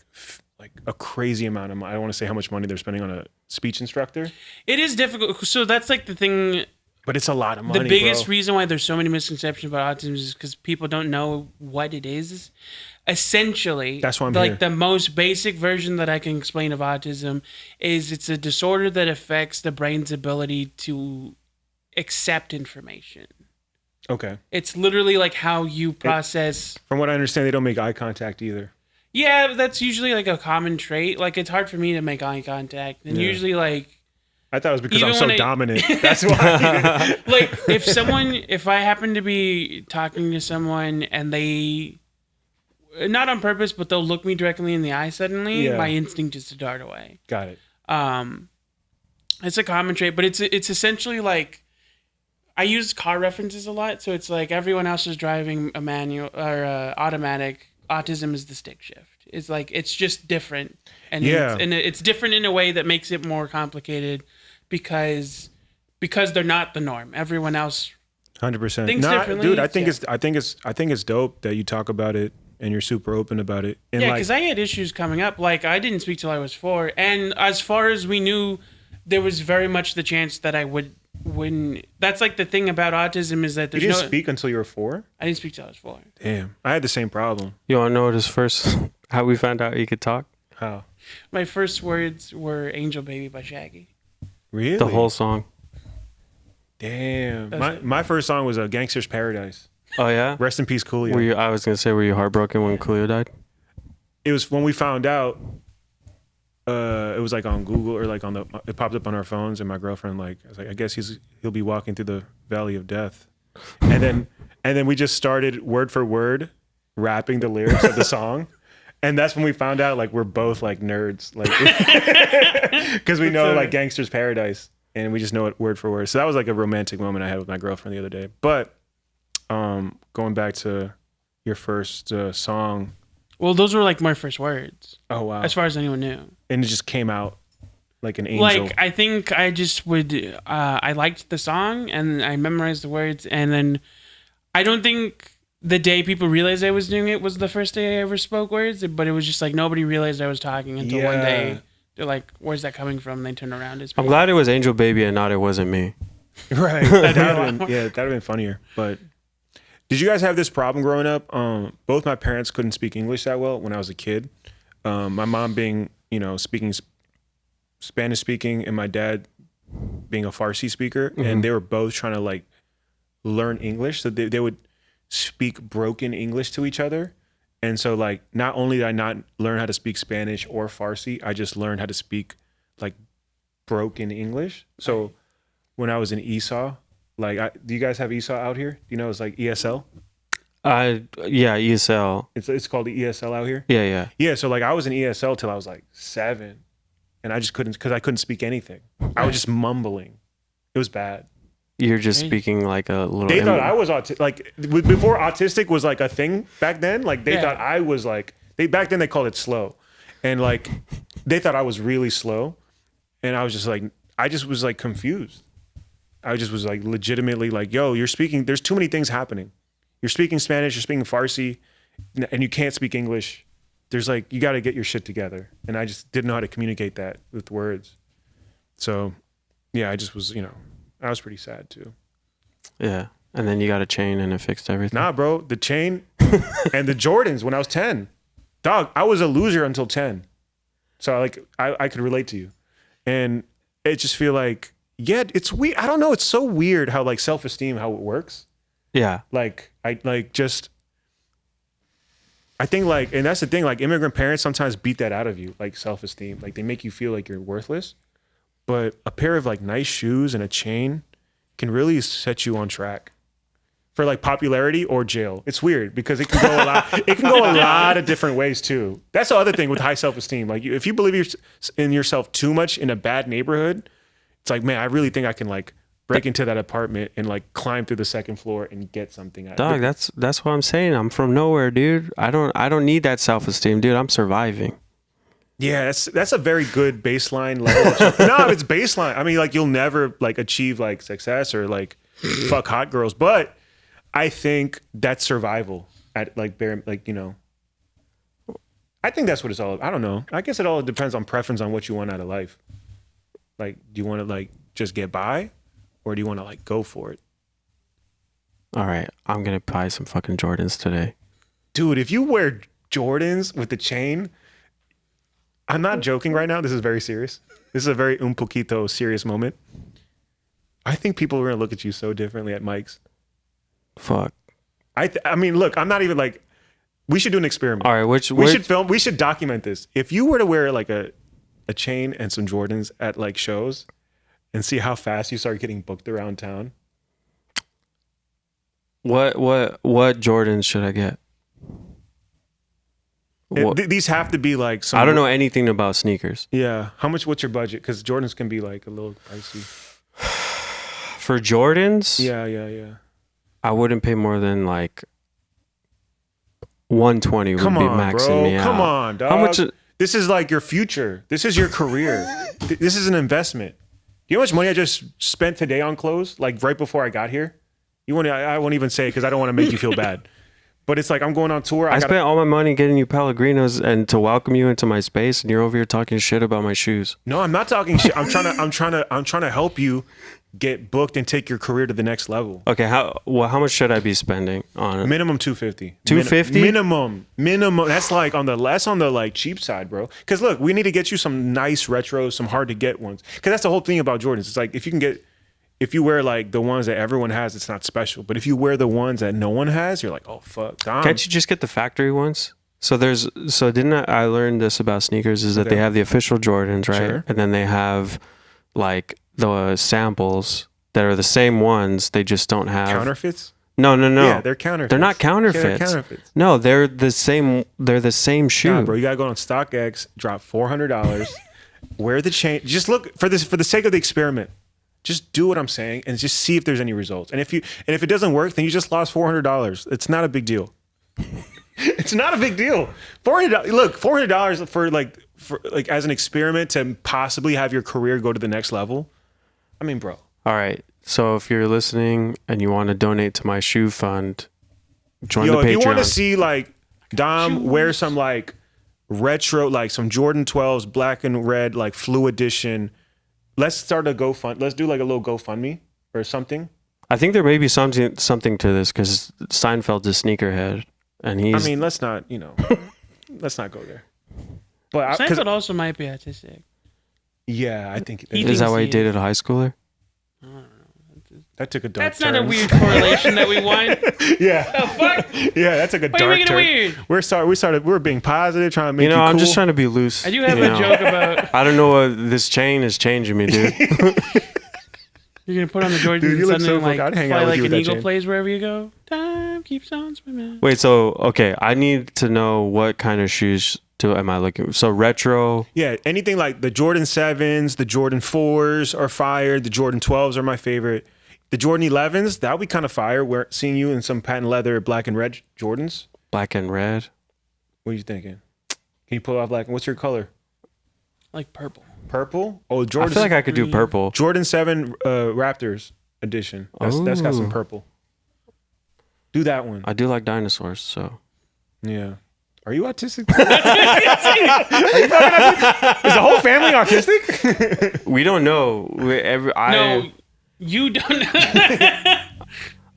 a crazy amount of money. I don't want to say how much money they're spending on a speech instructor. It is difficult. So that's like the thing. But it's a lot of money. The biggest reason why there's so many misconceptions about autism is because people don't know what it is. Essentially, that's why I'm like here. The most basic version that I can explain of autism is it's a disorder that affects the brain's ability to accept information. Okay. It's literally like how you process. From what I understand, they don't make eye contact either. Yeah, that's usually like a common trait. Like it's hard for me to make eye contact, and usually like. I thought it was because I'm so dominant. That's why. Like if I happen to be talking to someone and they. Not on purpose, but they'll look me directly in the eye suddenly. My instinct is to dart away. Got it. It's a common trait, but it's essentially like I use car references a lot. So it's like everyone else is driving a manual or automatic. Autism is the stick shift. It's like it's just different, and it's different in a way that makes it more complicated because they're not the norm. Everyone else 100%. thinks differently. Dude, I think it's dope that you talk about it. And you're super open about it. And because I had issues coming up. Like, I didn't speak till I was 4. And as far as we knew, there was very much the chance that I wouldn't. That's like the thing about autism is that there's You didn't speak until you were 4? I didn't speak till I was 4. Damn. I had the same problem. You want to know how we found out he could talk? How? My first words were Angel Baby by Shaggy. Really? The whole song. Damn. My first song was Gangster's Paradise. Oh, yeah? Rest in peace, Coolio. I was going to say, were you heartbroken when Coolio died? It was when we found out, it was like on Google or like it popped up on our phones, and my girlfriend, like, I was like, I guess he'll be walking through the valley of death. And then we just started word for word rapping the lyrics of the song. And that's when we found out, like, we're both like nerds, like, because we know like Gangster's Paradise, and we just know it word for word. So that was like a romantic moment I had with my girlfriend the other day. But going back to your first song? Well, those were like my first words, Oh wow! as far as anyone knew. And it just came out like an angel. Like, I think I just would, I liked the song and I memorized the words. And then I don't think the day people realized I was doing it was the first day I ever spoke words, but it was just like nobody realized I was talking until one day they're like, where's that coming from? And they turn around. I'm glad it was Angel Baby and not It Wasn't Me. Right. That'd have been funnier. But did you guys have this problem growing up? Both my parents couldn't speak English that well when I was a kid. My mom being, speaking Spanish speaking, and my dad being a Farsi speaker, and they were both trying to like learn English. So they would speak broken English to each other. And so like, not only did I not learn how to speak Spanish or Farsi, I just learned how to speak like broken English. So when I was in ESOL, like, do you guys have ESOL out here? Do you know it's like ESL? Yeah, ESL. It's called the ESL out here. Yeah. Yeah. So like, I was in ESL till I was like 7, and I just couldn't, because I couldn't speak anything. I was just mumbling. It was bad. You're just speaking like a little. They thought I was autistic. Like before autistic was like a thing back then. Like they thought I was like back then they called it slow, and like they thought I was really slow, and I was just like was like confused. I just was like legitimately like, yo, you're speaking. There's too many things happening. You're speaking Spanish. You're speaking Farsi, and you can't speak English. There's like, you got to get your shit together, and I just didn't know how to communicate that with words. So yeah, I just was I was pretty sad too. Yeah. And then you got a chain and it fixed everything. Nah, bro. The chain and the Jordans when I was 10. Dog, I was a loser until 10. So like I could relate to you. And it just feel like, yeah, it's weird. I don't know. It's so weird how like self-esteem, how it works. Yeah. Like I think like, and that's the thing, like immigrant parents sometimes beat that out of you, like self-esteem. Like they make you feel like you're worthless. But a pair of like nice shoes and a chain can really set you on track for like popularity or jail. It's weird because it can go a lot. It can go a lot of different ways too. That's the other thing with high self-esteem. Like if you believe in yourself too much in a bad neighborhood, it's like, man, I really think I can like break into that apartment and like climb through the second floor and get something out of it. Dog, that's what I'm saying. I'm from nowhere, dude. I don't need that self-esteem, dude. I'm surviving. Yeah, that's a very good baseline level. No, it's baseline. I mean, like you'll never like achieve like success or like fuck hot girls, but I think that's survival at like bare, like I think that's what it's all about. I don't know. I guess it all depends on preference on what you want out of life. Like, do you want to like just get by, or do you want to like go for it? All right, I'm gonna buy some fucking Jordans today, dude. If you wear Jordans with the chain. I'm not joking right now. This is very serious. This is a very un poquito serious moment. I think people are going to look at you so differently at Mike's. Fuck. I mean, look, I'm not even like, we should do an experiment. All right, we should film, we should document this. If you were to wear like a chain and some Jordans at like shows and see how fast you start getting booked around town. What Jordans should I get? These have to be like some. I don't know anything about sneakers. Yeah. What's your budget? Because Jordans can be like a little pricey. For Jordans? Yeah. I wouldn't pay more than like 120 would be maxing me out. Come on, dog. How much? This is like your future. This is your career. This is an investment. You know how much money I just spent today on clothes? Like right before I got here? I won't even say it because I don't want to make you feel bad. But it's like I'm going on tour. I spent all my money getting you Pellegrinos and to welcome you into my space, and you're over here talking shit about my shoes. No, I'm not talking shit. I'm trying to help you get booked and take your career to the next level. Okay, how much should I be spending on it? Minimum 250. 250? Minimum. That's like on the like cheap side, bro. Because look, we need to get you some nice retros, some hard to get ones. Because that's the whole thing about Jordans. It's like if you wear like the ones that everyone has, it's not special. But if you wear the ones that no one has, you're like, oh fuck, Dom. Can't you just get the factory ones? So didn't I learned this about sneakers is that they have the official Jordans, right? Sure. And then they have like the samples that are the same ones. They just don't have counterfeits. No. Yeah, they're counterfeits. They're not counterfeits. Yeah, they're counterfeits. No, they're the same. They're the same shoe. Nah, bro, you gotta go on StockX, drop $400, wear the chain. Just look for the sake of the experiment. Just do what I'm saying and just see if there's any results. And if it doesn't work, then you just lost $400. It's not a big deal. It's not a big deal. $400. Look, $400 for like as an experiment to possibly have your career go to the next level. I mean, bro. All right. So if you're listening and you want to donate to my shoe fund, join the Patreon. If you want to see like Dom wear some like retro, like some Jordan 12s, black and red, like flu edition, let's start a GoFund. Let's do like a little GoFundMe or something. I think there may be something to this because Seinfeld's a sneakerhead, and he's. I mean, let's not let's not go there. But Seinfeld also might be autistic. Yeah, I think is that why he dated a high schooler? I don't know. That took a dark That's turn. not a weird correlation that we want. Yeah. The fuck? Yeah, that took a Why dark are you making turn. it weird? We were being positive, trying to make I'm cool. just trying to be loose. I do have a joke about. I don't know what this chain is changing me, dude. You're gonna put on the Jordans Dude, you and look suddenly so like fuck- I'd hang fly out with like you an with that eagle chain. plays wherever you go. Time keeps on swimming. Wait, so okay, I need to know what kind of shoes am I looking? So retro. Yeah, anything like the Jordan 7s, the Jordan 4s are fire. The Jordan 12s are my favorite. The Jordan 11s, that would be kind of fire. We're seeing you in some patent leather black and red Jordans. Black and red. What are you thinking? Can you pull off black? What's your color? Like purple. Purple? Oh, I Jordan. feel like I could do purple. Jordan 7 Raptors edition. That's got some purple. Do that one. I do like dinosaurs, so. Yeah. Are you autistic? Are you fucking autistic? Is the whole family autistic? We don't know. No, you don't.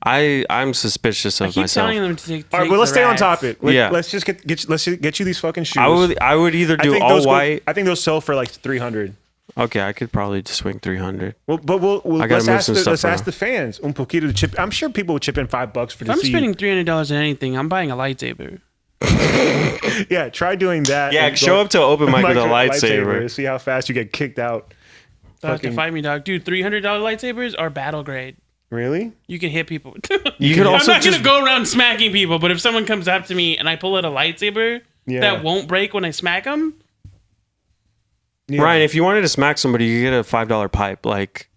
I'm suspicious I of keep myself. telling them to take. All right, well, let's stay on topic. Yeah. Let's just get you these fucking shoes. I would either do think all those white. I think those sell for like 300. Okay, I could probably just swing 300. Well, but I gotta move some stuff let's ask around. the fans. Poquito to chip. I'm sure people would chip in $5 for If the I'm seed. spending $300 on anything, I'm buying a lightsaber. Yeah, try doing that. Yeah, and show go- up to open mic with a lightsaber. lightsaber. See how fast you get kicked out. They'll have to fight me, dog. Dude, $300 lightsabers are battle grade. Really? You can hit people. You could also I'm not just gonna go around smacking people, but if someone comes up to me and I pull out a lightsaber Yeah. that won't break when I smack them, Yeah. Ryan, if you wanted to smack somebody, you get a $5 pipe, like,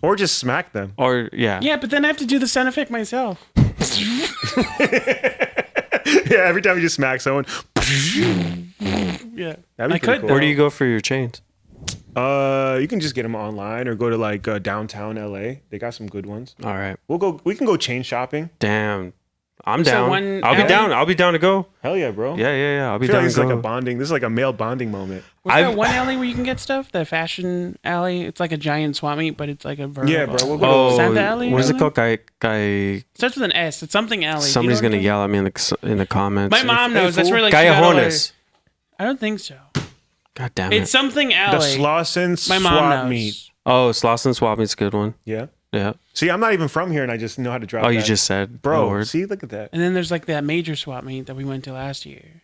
Or just smack them. or yeah. yeah, but then I have to do the sound effect myself. Yeah, every time you just smack someone. Yeah, That'd be I pretty could. cool. Where do you go for your chains? You can just get them online or go to like downtown LA. They got some good ones. All right. We can go chain shopping. Damn. I'm So down. one I'll be alley? down. I'll be down to go. Hell yeah, bro. Yeah. I'll be I feel down like this to is go. like a bonding. This is like a male bonding moment. Was there one alley where you can get stuff? The fashion alley. It's like a giant swap meet, but it's like a vertical. Yeah, bro. We'll go Oh, to Santa Alley what is or it called? Guy. Starts with an S. It's something alley. Do you Somebody's know what gonna I'm yell at me in the comments. My mom knows. That's fool. where like she got all her- Callejones. I don't think so. God damn it. It's something the alley. Slauson My mom swap knows. meet. Oh, Slauson Swap Meet's a good one. Yeah. Yeah. See, I'm not even from here, and I just know how to drop. Oh, you that. just said. bro. Oh, word. See, look at that. And then there's like that major swap meet that we went to last year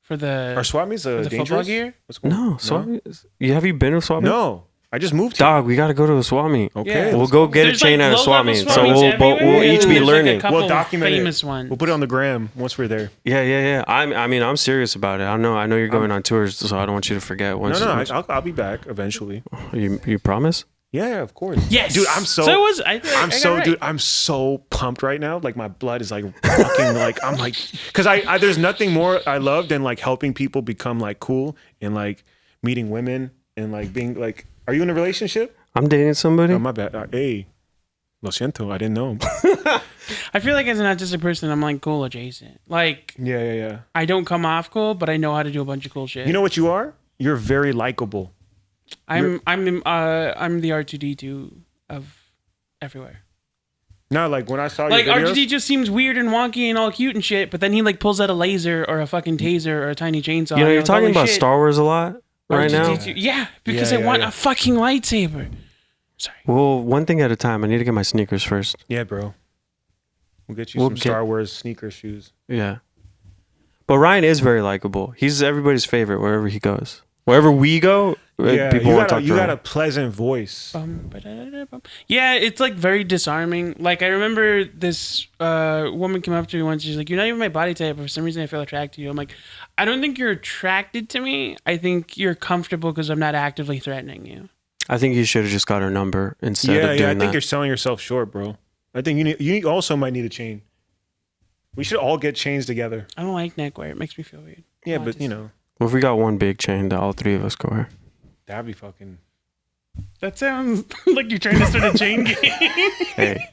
for the Our swap meets the dangerous. football gear. What's going on? No, swap meet. Have you been to a swap meet? No, I just moved here. Dog, we gotta go to a swap meet. Okay. Yeah. We'll go get There's, a chain like, at a swap low-level meet. swap So meets we'll everywhere. each be There's, like, a learning. couple We'll document famous it. ones. We'll put it on the gram once we're there. Yeah. I'm serious about it. I know you're going on tours, so I don't want you to forget. No, Once I'll be back eventually. you promise? Yeah, of course. Yes, dude. I'm so. So was I. I I'm got so, right. dude. I'm so pumped right now. Like my blood is like fucking like I'm like because I there's nothing more I love than like helping people become like cool and like meeting women and like being like. Are you in a relationship? I'm dating somebody. Oh my bad. Hey, lo siento. I didn't know. I feel like as an autistic person, I'm like cool adjacent. Like Yeah. I don't come off cool, but I know how to do a bunch of cool shit. You know what you are? You're very likable. I'm the R2D2 of everywhere. No, like when I saw Like your videos, R2D just seems weird and wonky and all cute and shit, but then he like pulls out a laser or a fucking taser or a tiny chainsaw. You know, and you're like, talking holy about shit, Star Wars a lot right now. R2D2. Yeah, because Yeah, I want yeah. a fucking lightsaber. Sorry. Well, one thing at a time. I need to get my sneakers first. yeah, bro. We'll get you We'll some get- Star Wars sneaker shoes. Yeah. But Ryan is very likable. He's everybody's favorite wherever he goes. Wherever we go, Yeah, people want to talk to you got Ryan. a pleasant voice. Bum. Yeah, it's like very disarming. Like I remember this woman came up to me once. She's like, "You're not even my body type, but for some reason I feel attracted to you." I'm like, "I don't think you're attracted to me. I think you're comfortable because I'm not actively threatening you." I think you should have just got her number instead of doing I think that. you're selling yourself short, bro. I think you also might need a chain. We should all get chains together. I don't like neckwear. It makes me feel weird. Yeah, Oh, but you know, What if we got one big chain that all three of us go wear? that'd be fucking. That sounds like you're trying to start a chain gang. Hey,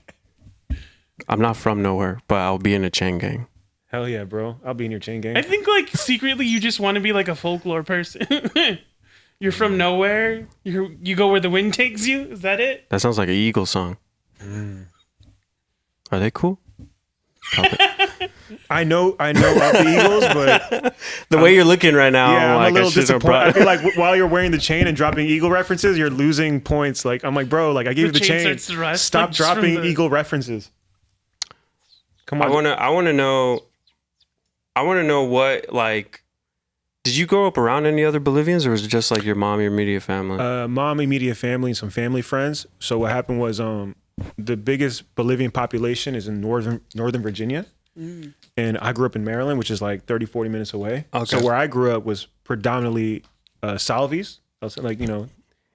I'm not from nowhere, but I'll be in a chain gang. Hell yeah, bro! I'll be in your chain gang. I think like secretly you just want to be like a folklore person. You're from nowhere. You go where the wind takes you. Is that it? That sounds like an Eagle song. Are they cool? I know of the Eagles, but The way you're looking right now, yeah, I'm like, a little I should've disappointed. brought- I feel like while you're wearing the chain and dropping Eagle references, you're losing points. Like I'm like, bro, like I gave you the chain chain. starts to rust, Stop like, just from dropping the- Eagle references. Come on. I wanna know what, like, did you grow up around any other Bolivians, or was it just like your mom, your immediate family? Mom, immediate family, and some family friends. So what happened was the biggest Bolivian population is in northern Virginia. And I grew up in Maryland, which is like 30, 40 minutes away. Okay. So where I grew up was predominantly Salvis. Also, like, you know,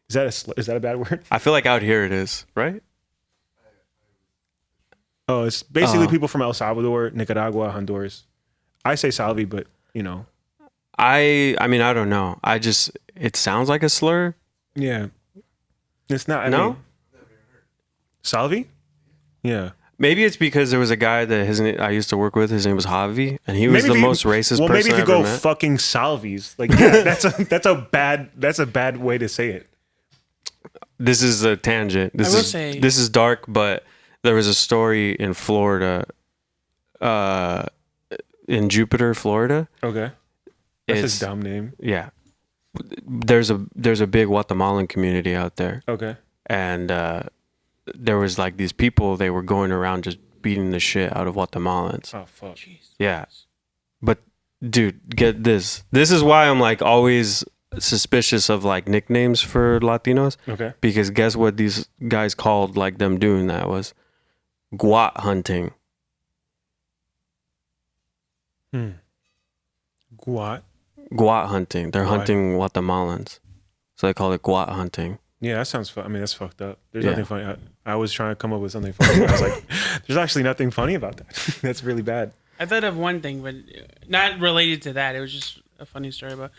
is that a bad word? I feel like out here it is, right? Oh, it's basically people from El Salvador, Nicaragua, Honduras. I say Salvi, but you know. I mean, I don't know. It sounds like a slur. Yeah. It's not. I No? mean, Salvi? Yeah. Maybe it's because there was a guy that I used to work with. His name was Javi, and he was the most racist well, person maybe if I you ever go met. fucking Salvis, like yeah, that's a bad way to say it. This is a tangent. I will say- This is dark, but there was a story in Florida, in Jupiter, Florida. Okay. That's It's- his dumb name. Yeah, there's a big Guatemalan community out there, Okay. and there was like these people. They were going around just beating the shit out of Guatemalans. Oh fuck. Yeah, but dude, get this. This is why I'm like always suspicious of like nicknames for Latinos. Okay. Because guess what these guys called like them doing that was guat hunting. Guat. Guat hunting. They're Guat. hunting Guatemalans. So they call it guat hunting. Yeah, that sounds fun. I mean, that's fucked up. There's Yeah. nothing funny. I was trying to come up with something funny. I was like, there's actually nothing funny about that. That's really bad. I thought of one thing, but not related to that. It was just a funny story about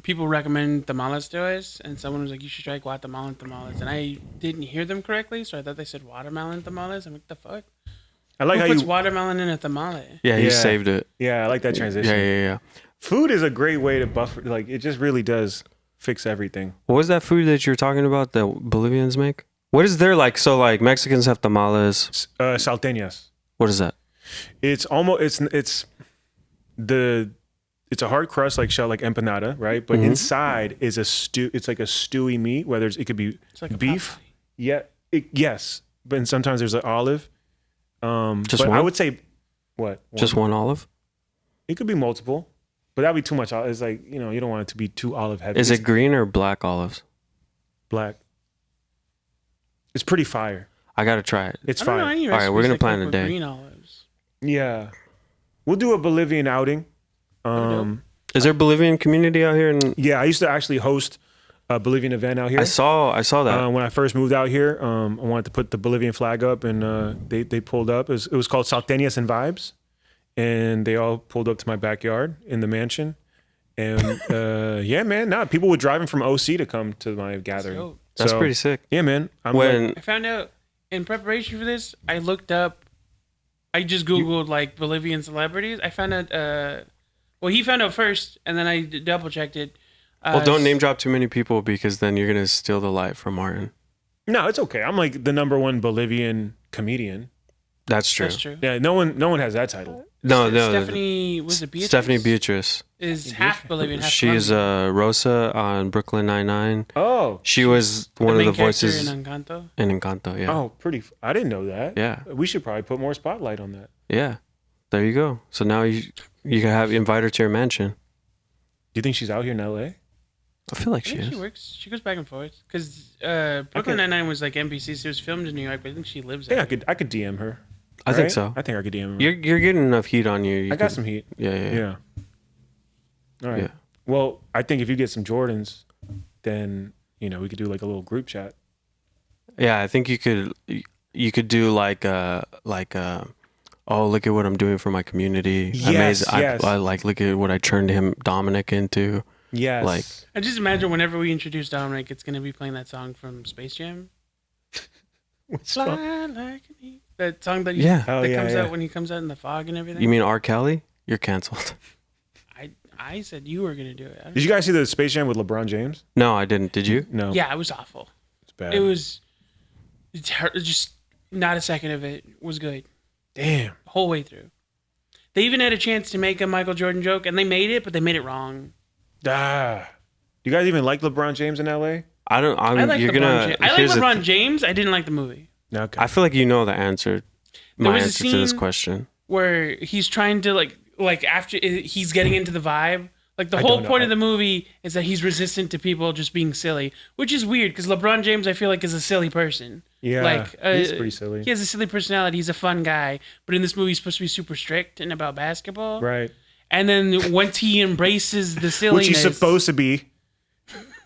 people recommend tamales to us, and someone was like, "You should try Guatemalan tamales," and I didn't hear them correctly, so I thought they said watermelon tamales. I'm like, "The fuck? I like Who how puts you. watermelon in a tamale?" Yeah, he Yeah. saved it. Yeah, I like that transition. Yeah. Food is a great way to buffer. Like it just really does fix everything. What was that food that you're talking about that Bolivians make? What is there like? So like Mexicans have tamales. Salteñas. What is that? It's almost it's a hard crust like shell like empanada, right? But inside is a stew. It's like a stewy meat. Whether it could be It's like a beef. pot Yeah. Yes. But and sometimes there's an olive. Just but one? I would say what? Just one olive? It could be multiple, but that'd be too much. It's like, you know, you don't want it to be too olive heavy. Is It's it green or black olives? black? It's pretty fire. I gotta try it. It's I don't know fire. any All right, we're recipes gonna that plan cook a with day. Green olives. Yeah. We'll do a Bolivian outing. Is there a Bolivian community out here? Yeah, I used to actually host a Bolivian event out here. I saw that. When I first moved out here, I wanted to put the Bolivian flag up, and they pulled up. It was called Salteñas and Vibes, and they all pulled up to my backyard in the mansion. And yeah, man, people were driving from OC to come to my gathering. dope. That's So, pretty sick. Yeah, man. I'm When I found out in preparation for this, I looked up. I just googled like Bolivian celebrities. I found out. Well, he found out first, and then I double checked it. well, don't name drop too many people because then you're gonna steal the light from Martin. no, it's okay. I'm like the #1 Bolivian comedian. That's true. That's true. Yeah, no one has that title. No, Stephanie was it Beatrice? Stephanie Beatrice. Is half Bolivian, half She is Colombian. Rosa on Brooklyn Nine-Nine. Oh, She was one of main the character voices in Encanto. in Encanto. Yeah. oh, pretty. I didn't know that. Yeah. We should probably put more spotlight on that. Yeah. There you go. So now you can invite her to your mansion. Do you think she's out here in LA? I feel like I she think is. she works. She goes back and forth because Brooklyn Nine-Nine was like NBC, so it was filmed in New York, but I think she lives I there. think I could DM her. I think right? so. I think I could DM her. You're getting enough heat on you. I got some heat. Yeah. Yeah. All right. Yeah. Well, I think if you get some Jordans, then we could do like a little group chat. Yeah, I think you could do like oh, look at what I'm doing for my community. Yes, yes. I like, look at what I turned him, Dominic, into. Yes. Like, I just imagine whenever we introduce Dominic, it's going to be playing that song from Space Jam. Fly like an eagle. That song that, comes out when he comes out in the fog and everything. You mean R. Kelly? You're canceled. I said you were going to do it. Did you guys see the Space Jam with LeBron James? No, I didn't. Did you? No. Yeah, it was awful. It's bad. It was just not a second of it was good. Damn. The whole way through. They even had a chance to make a Michael Jordan joke, and they made it, but they made it wrong. Ah. You guys even like LeBron James in LA? I don't. I like LeBron James. I didn't like the movie. Okay. I feel like you know the answer. My answer to this question. Where he's trying to like after he's getting into the vibe. Like the whole point of the movie is that he's resistant to people just being silly, which is weird because LeBron James I feel like is a silly person. Yeah, like he's pretty silly. He has a silly personality. He's a fun guy, but in this movie he's supposed to be super strict and about basketball. Right. And then once he embraces the silliness, which he's supposed to be.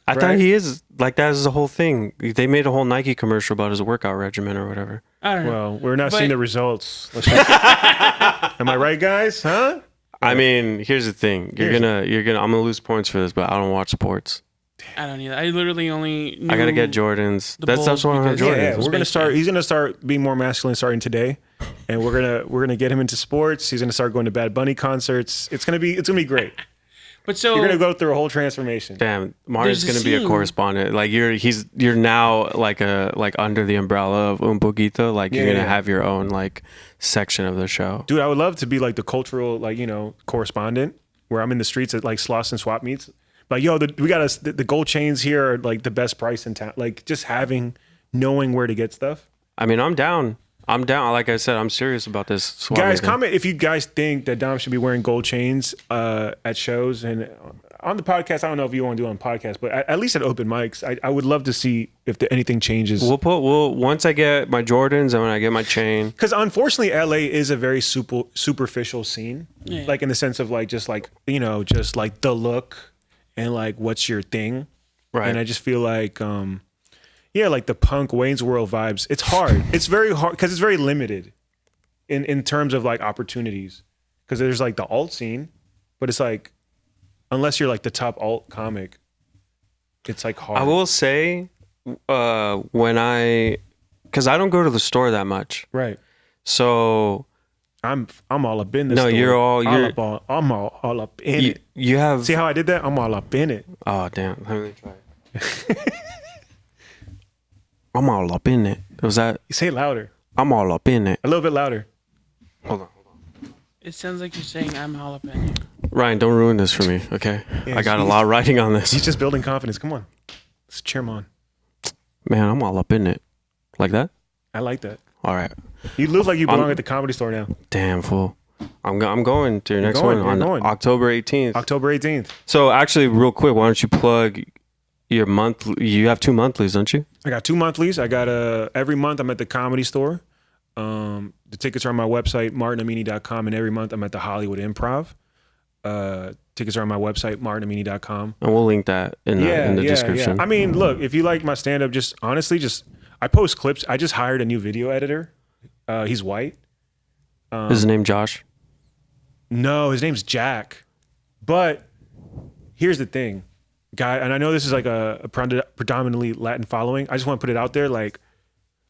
I thought he is like that is the whole thing. They made a whole Nike commercial about his workout regimen or whatever. I don't know. Well, we're not seeing the results. Am I right, guys? Huh? I mean, here's the thing. I'm gonna lose points for this, but I don't watch sports. I don't either. I literally only knew I gotta get Jordans. That's why I have Jordans. Yeah, we're gonna start. He's gonna start being more masculine starting today, and we're gonna get him into sports. He's gonna start going to Bad Bunny concerts. It's gonna be great. But so you're gonna go through a whole transformation. Damn, Martin's gonna be a correspondent. Like you're now like under the umbrella of Poquito. Like you're gonna have your own like section of the show. Dude, I would love to be like the cultural correspondent where I'm in the streets at like Sloss and Swap meets. Like, yo, we got the gold chains here are like the best price in town. Like just knowing where to get stuff. I mean, I'm down. Like I said, I'm serious about this. Guys, comment if you guys think that Dom should be wearing gold chains at shows and on the podcast. I don't know if you want to do it on podcast, but at least at open mics, I would love to see if anything changes. Once I get my Jordans and when I get my chain. Because unfortunately, LA is a very superficial scene, like in the sense of like just like the look and like what's your thing, right? And I just feel like like the punk Wayne's World vibes. It's hard. It's very hard because it's very limited in terms of like opportunities. Because there's like the alt scene, but it's like unless you're like the top alt comic, it's like hard. I will say because I don't go to the store that much, right? So I'm all up in this. No, store. I'm all up in it. You have see how I did that? I'm all up in it. Oh damn! Let me try. I'm all up in it. Was that? You say it louder. I'm all up in it. A little bit louder. Hold on. It sounds like you're saying I'm all up in you. Ryan, don't ruin this for me, okay? Yeah, I got a lot of writing on this. He's just building confidence. Come on. Let's cheer him on. Man, I'm all up in it. Like that? I like that. All right. You look like you belong at the Comedy Store now. Damn, fool. I'm going to your next one on October 18th. October 18th. So actually, real quick, why don't you plug your month? You have 2 monthlies, don't you? I got 2 monthlies. I got every month I'm at the Comedy Store. The tickets are on my website, martinamini.com, and every month I'm at the Hollywood Improv. Tickets are on my website, martinamini.com. And we'll link that in the description. Yeah. I mean, look, if you like my stand-up, just honestly, I post clips. I just hired a new video editor. He's white. Is his name Josh? No, his name's Jack. But here's the thing, guy, and I know this is like a predominantly Latin following. I just want to put it out there. Like,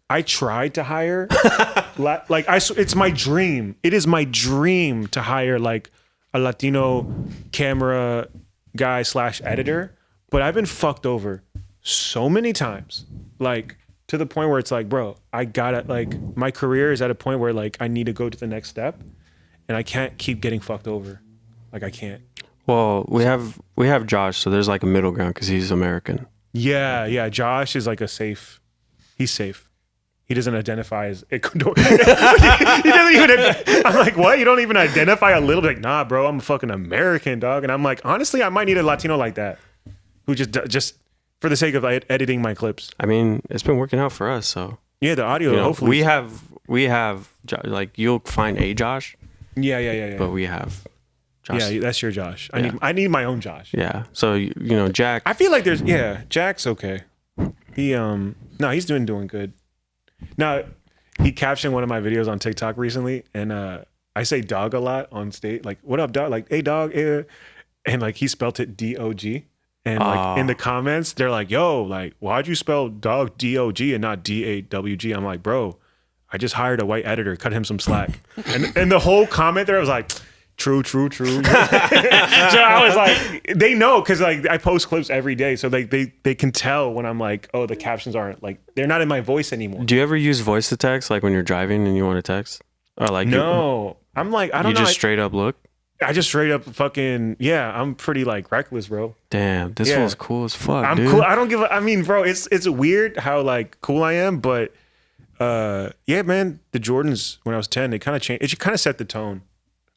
I tried to hire, it's my dream. It is my dream to hire like a Latino camera guy / editor, but I've been fucked over so many times, like to the point where it's like, bro, I gotta like my career is at a point where like I need to go to the next step, and I can't keep getting fucked over. Like I can't. Well, we have Josh, so there's like a middle ground because he's American. Yeah. Josh is like he's safe. He doesn't identify as Ecuador. He doesn't even. I'm like, what? You don't even identify a little bit? Like, nah, bro, I'm a fucking American, dog. And I'm like, honestly, I might need a Latino like that, who just for the sake of editing my clips. I mean, it's been working out for us, so yeah, the audio. Hopefully, we have like you'll find a Josh. Yeah. But we have Josh. Yeah, that's your Josh. I need my own Josh. Yeah. So Jack. I feel like Jack's okay. He's doing good. Now, he captioned one of my videos on TikTok recently, and I say dog a lot on stage, like "What up, dog?" Like "Hey, dog," and like he spelt it DOG, and like in the comments they're like, "Yo, like why'd you spell dog DOG and not DAWG?" I'm like, "Bro, I just hired a white editor, cut him some slack," and the whole comment there was like. True. So I was like, they know because like I post clips every day, so they can tell when I'm like, oh, the captions aren't like they're not in my voice anymore. Do you ever use voice to text, like when you're driving and you want to text, or like no? I'm like I don't know. You just straight up look. I just straight up fucking I'm pretty like reckless, bro. Damn, this was cool as fuck. I'm dude. cool. I don't give a. I mean, bro, it's weird how like cool I am, but yeah, man, the Jordans when I was 10, they kind of changed. It kind of set the tone.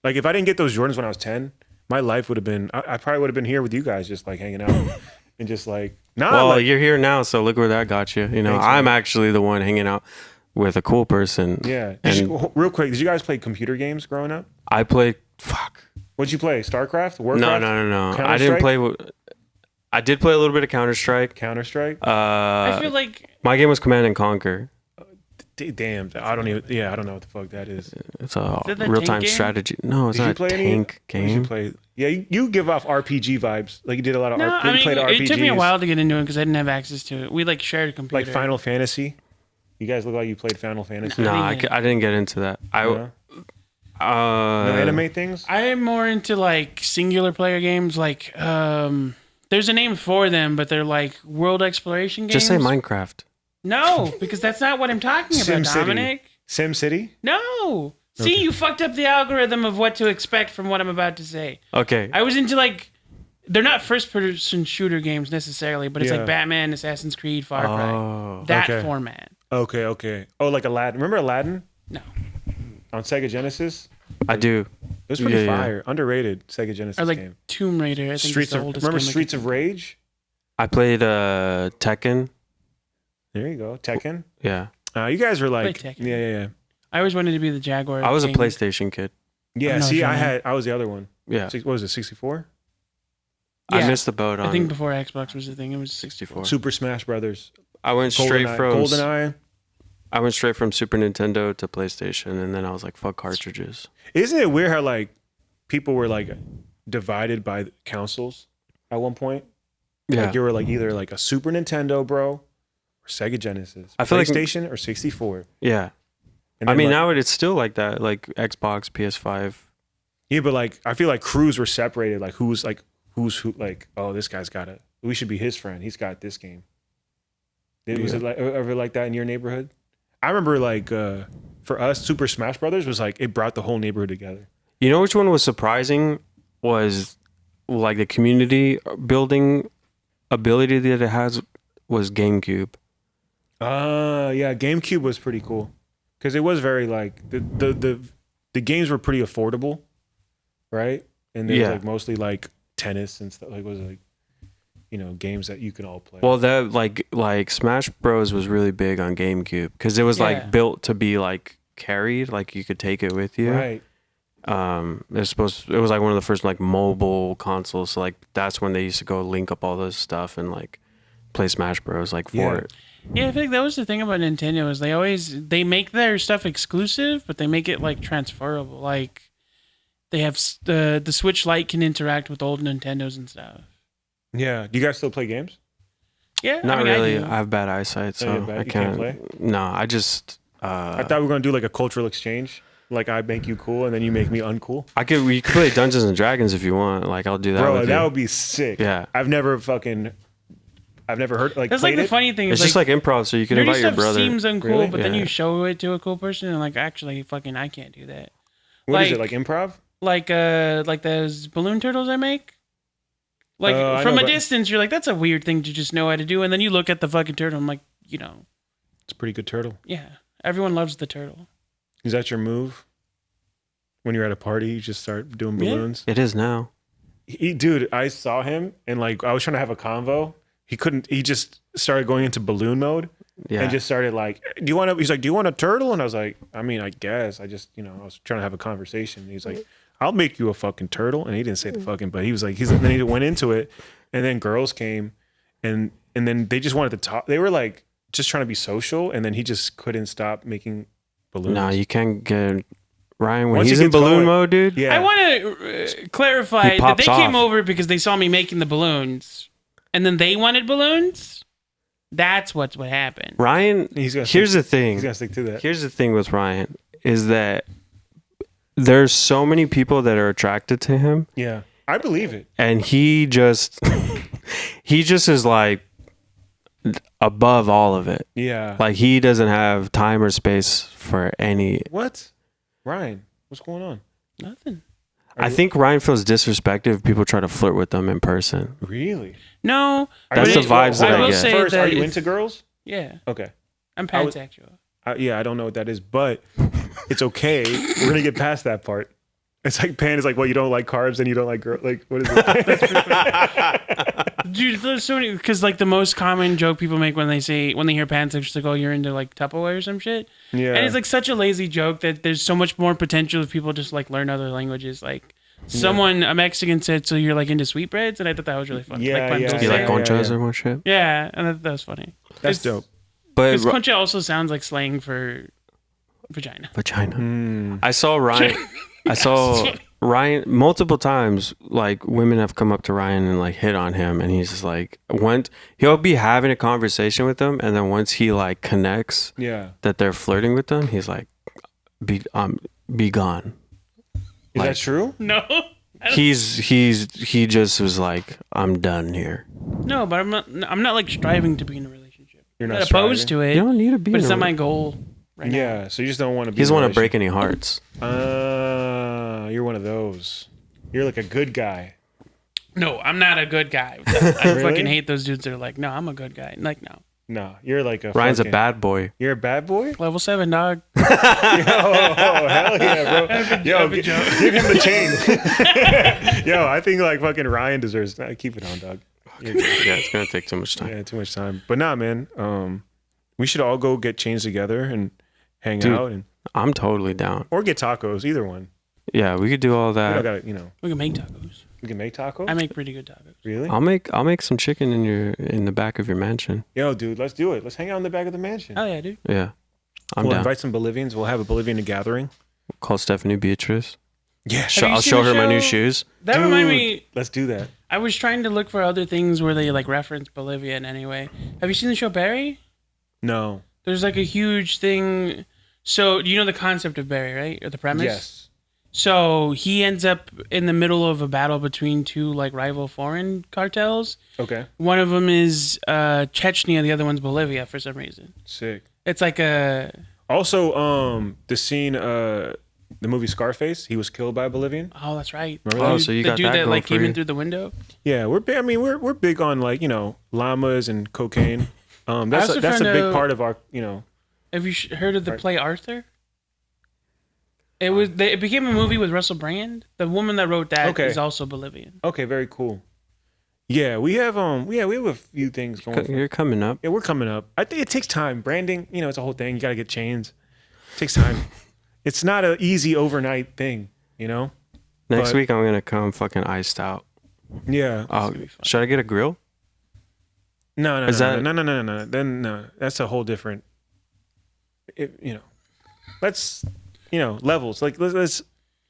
Like if I didn't get those Jordans when I was 10, my life would have been, I probably would have been here with you guys just like hanging out and just like, well, like, you're here now, so look where that got you. You know, thanks, I'm man. actually the one hanging out with a cool person. Yeah. And Real quick, did you guys play computer games growing up? I played, fuck. What'd you play? StarCraft? Warcraft? No. I Counter-Strike? didn't play, I did play a little bit of Counter-Strike. Counter-Strike? I feel like My game was Command and Conquer. Damn, I don't know what the fuck that is. It's a Is it that real-time tank game? strategy. No, it's Did you not a play tank What did you game. play? Yeah, you give off RPG vibes. Like you did a lot of no. I mean, played RPGs. it took me a while to get into it because I didn't have access to it. We like shared a computer. Like Final Fantasy. You guys look like you played Final Fantasy. No, I I didn't get into that. No anime things? I am more into like singular player games. Like there's a name for them, but they're like world exploration games. Just say Minecraft. No, because that's not what I'm talking about, SimCity. Dominic. SimCity? No. See, you fucked up the algorithm of what to expect from what I'm about to say. Okay. I was into like, they're not first-person shooter games necessarily, but it's Yeah. like Batman, Assassin's Creed, Far Cry. Oh. That okay. format. Okay. Oh, like Aladdin. Remember Aladdin No. on Sega Genesis? I do. It was pretty Yeah. fire. Underrated Sega Genesis Or like game. Tomb Raider. I think Streets it's the of oldest Remember game I Streets can of Rage? I played Tekken. There you go. Tekken. Yeah. You guys were like, Played Tekken. yeah. I always wanted to be the Jaguar. I was a King. PlayStation kid. Yeah, know see, what you mean. I was the other one. Yeah. What was it, 64? I Yeah. missed the boat on I think before Xbox was the thing, it was 64. Super Smash Brothers. I went straight from GoldenEye. Super Nintendo to PlayStation, and then I was like, fuck cartridges. Isn't it weird how like people were like divided by the consoles at one point? Yeah. Like you were like either like a Super Nintendo bro or Sega Genesis. I feel like- PlayStation or 64. Yeah. And I then, mean, like, now it's still like that, like Xbox, PS5. yeah, but like I feel like crews were separated. Like who's who? Like oh, this guy's got it. We should be his friend. He's got this game. Was it like ever like that in your neighborhood? I remember like for us, Super Smash Brothers was like it brought the whole neighborhood together. You know which one was surprising was like the community building ability that it has was GameCube. Yeah, GameCube was pretty cool because it was very like the games were pretty affordable, right? And they was like mostly like tennis and stuff. Like it was like games that you can all play. Well, that like Smash Bros was really big on GameCube because it was Yeah. like built to be like carried, like you could take it with you. right. It was like one of the first like mobile consoles. So like that's when they used to go link up all this stuff and like play Smash Bros. Like for Yeah. it. Yeah, I think that was the thing about Nintendo is they make their stuff exclusive, but they make it like transferable. Like they have the Switch Lite can interact with old Nintendos and stuff. Yeah. Do you guys still play games? Yeah, Not I mean, really. I do. I have bad eyesight, so you have bad- I you can't can't. play? No, I just. I thought we were gonna do like a cultural exchange. Like I make you cool and then you make me uncool. We could play Dungeons and Dragons if you want. Like I'll do that. Bro, with that you. would be sick. Yeah. I've never heard like That's like played the it. funny thing. It's Is just like improv, so you can nerdy invite your stuff brother. seems uncool, Really? but then Yeah. you show it to a cool person and like actually fucking I can't do that. What is it like- like improv? Like those balloon turtles I make. Like I from know, a but- distance, you're like, that's a weird thing to just know how to do, and then you look at the fucking turtle. I'm like, It's a pretty good turtle. yeah, everyone loves the turtle. Is that your move? When you're at a party, you just start doing Yeah. balloons. It is now. Dude, I saw him and like I was trying to have a convo. He couldn't. He just started going into balloon mode Yeah. and just started like, "Do you want to?" He's like, "Do you want a turtle?" And I was like, "I mean, I guess." I just, I was trying to have a conversation. He's like, "I'll make you a fucking turtle," and he didn't say the fucking, but he was like, then he went into it, and then girls came, and then they just wanted to talk. They were like just trying to be social, and then he just couldn't stop making balloons. Nah, you can't get Ryan when Once he's he in gets balloon going- mode, dude. Yeah. I want to clarify He that they pops came off. over because they saw me making the balloons, and then they wanted balloons. That's what happened. Ryan, He's gonna here's the He's thing. gonna stick to that. Here's the thing with Ryan is that there's so many people that are attracted to him, Yeah, I believe it. and he just is like above all of it. Yeah. Like he doesn't have time or space for any. What? Ryan, what's going on? Nothing. I think Ryan feels disrespected if people try to flirt with him in person. Really? No, That's but the vibes that I will get. say First, that are you if- into girls? Yeah, Okay. I'm I would- pansexual. Yeah, I don't know what that is, but it's okay. We're gonna get past that part. It's like pan is like, well, you don't like carbs and you don't like girls. Like, what is it? Dude, there's so many because like the most common joke people make when they hear pansexual, like, oh, you're into like Tupperware or some shit. Yeah. And it's like such a lazy joke that there's so much more potential if people just like learn other languages. Like a Mexican said, so you're like into sweetbreads, and I thought that was really funny. Yeah, like, yeah, pan Do you dulce. like yeah, conchas yeah. or what shit? Yeah, and that was funny. That's It's- dope. But Because concha also sounds like slang for vagina. vagina. I saw Ryan. I saw Ryan multiple times. Like women have come up to Ryan and like hit on him, and he's just like, he'll be having a conversation with them, and then once he like connects Yeah. that they're flirting with them, he's like, be gone. Is Like- that true? No, He just was like, I'm done here. no, but I'm not like striving to be in a relationship. You're I'm not not opposed striving? to it, You don't need to be. but in it's a not my re- goal right now. Yeah. So you just don't want to be. He doesn't in a want to break relationship. any hearts. You're one of those. You're like a good guy. No, I'm not a good guy. I Really? fucking hate those dudes that are like, no, I'm a good guy. Like, no. No, you're like a. Ryan's a fucking- bad boy. You're a bad boy. Level 7, dog. Oh, hell yeah, bro. Yo, I've been joking. give him the chain. Yo, I think like fucking Ryan deserves. Keep it on, dog. You're good. Yeah, it's gonna take too much time. Yeah, too much time. But nah, man. We should all go get chains together and hang Dude. out and I'm totally down. or get tacos. Either one. Yeah, we could do all We don't that. gotta, We can make tacos. we can make tacos. I make pretty good tacos. Really? I'll make some chicken in the back of your mansion. Yo, dude, let's do it. Let's hang out in the back of the mansion. Oh, yeah, dude. Yeah, I'm We'll down. invite some Bolivians. We'll have a Bolivian gathering. Call Stephanie Beatrice. Yeah, Have you I'll seen show the her my new show? shoes. That Dude, reminds me, Let's do that. I was trying to look for other things where they like reference Bolivia in any way. Have you seen the show Barry? No. There's like a huge thing. So, you know the concept of Barry, right? Or the premise? Yes. So, he ends up in the middle of a battle between two like rival foreign cartels. Okay. One of them is Chechnya, the other one's Bolivia for some reason. Sick. It's like a Also, the scene, the movie Scarface, he was killed by a Bolivian. oh, that's right. Remember Oh, that? so you the got dude that that going like for came you. in through the window. Yeah, we're big. I mean, we're big on like llamas and cocaine. That's also that's a found big out- part of our Have you heard of the Right. play Arthur? It became a movie with Russell Brand. The woman that wrote that is Okay. also Bolivian. Okay, very cool. Yeah, we have we have a few things going. You're coming up. Yeah, we're coming up. I think it takes time. Branding, it's a whole thing. You got to get chains. It takes time. It's not an easy overnight thing, Next But- week I'm gonna come fucking iced out. Yeah. Oh, gonna be fun. should I get a grill? No. Is that- No. Then no, that's a whole different. Let's levels. Like let's.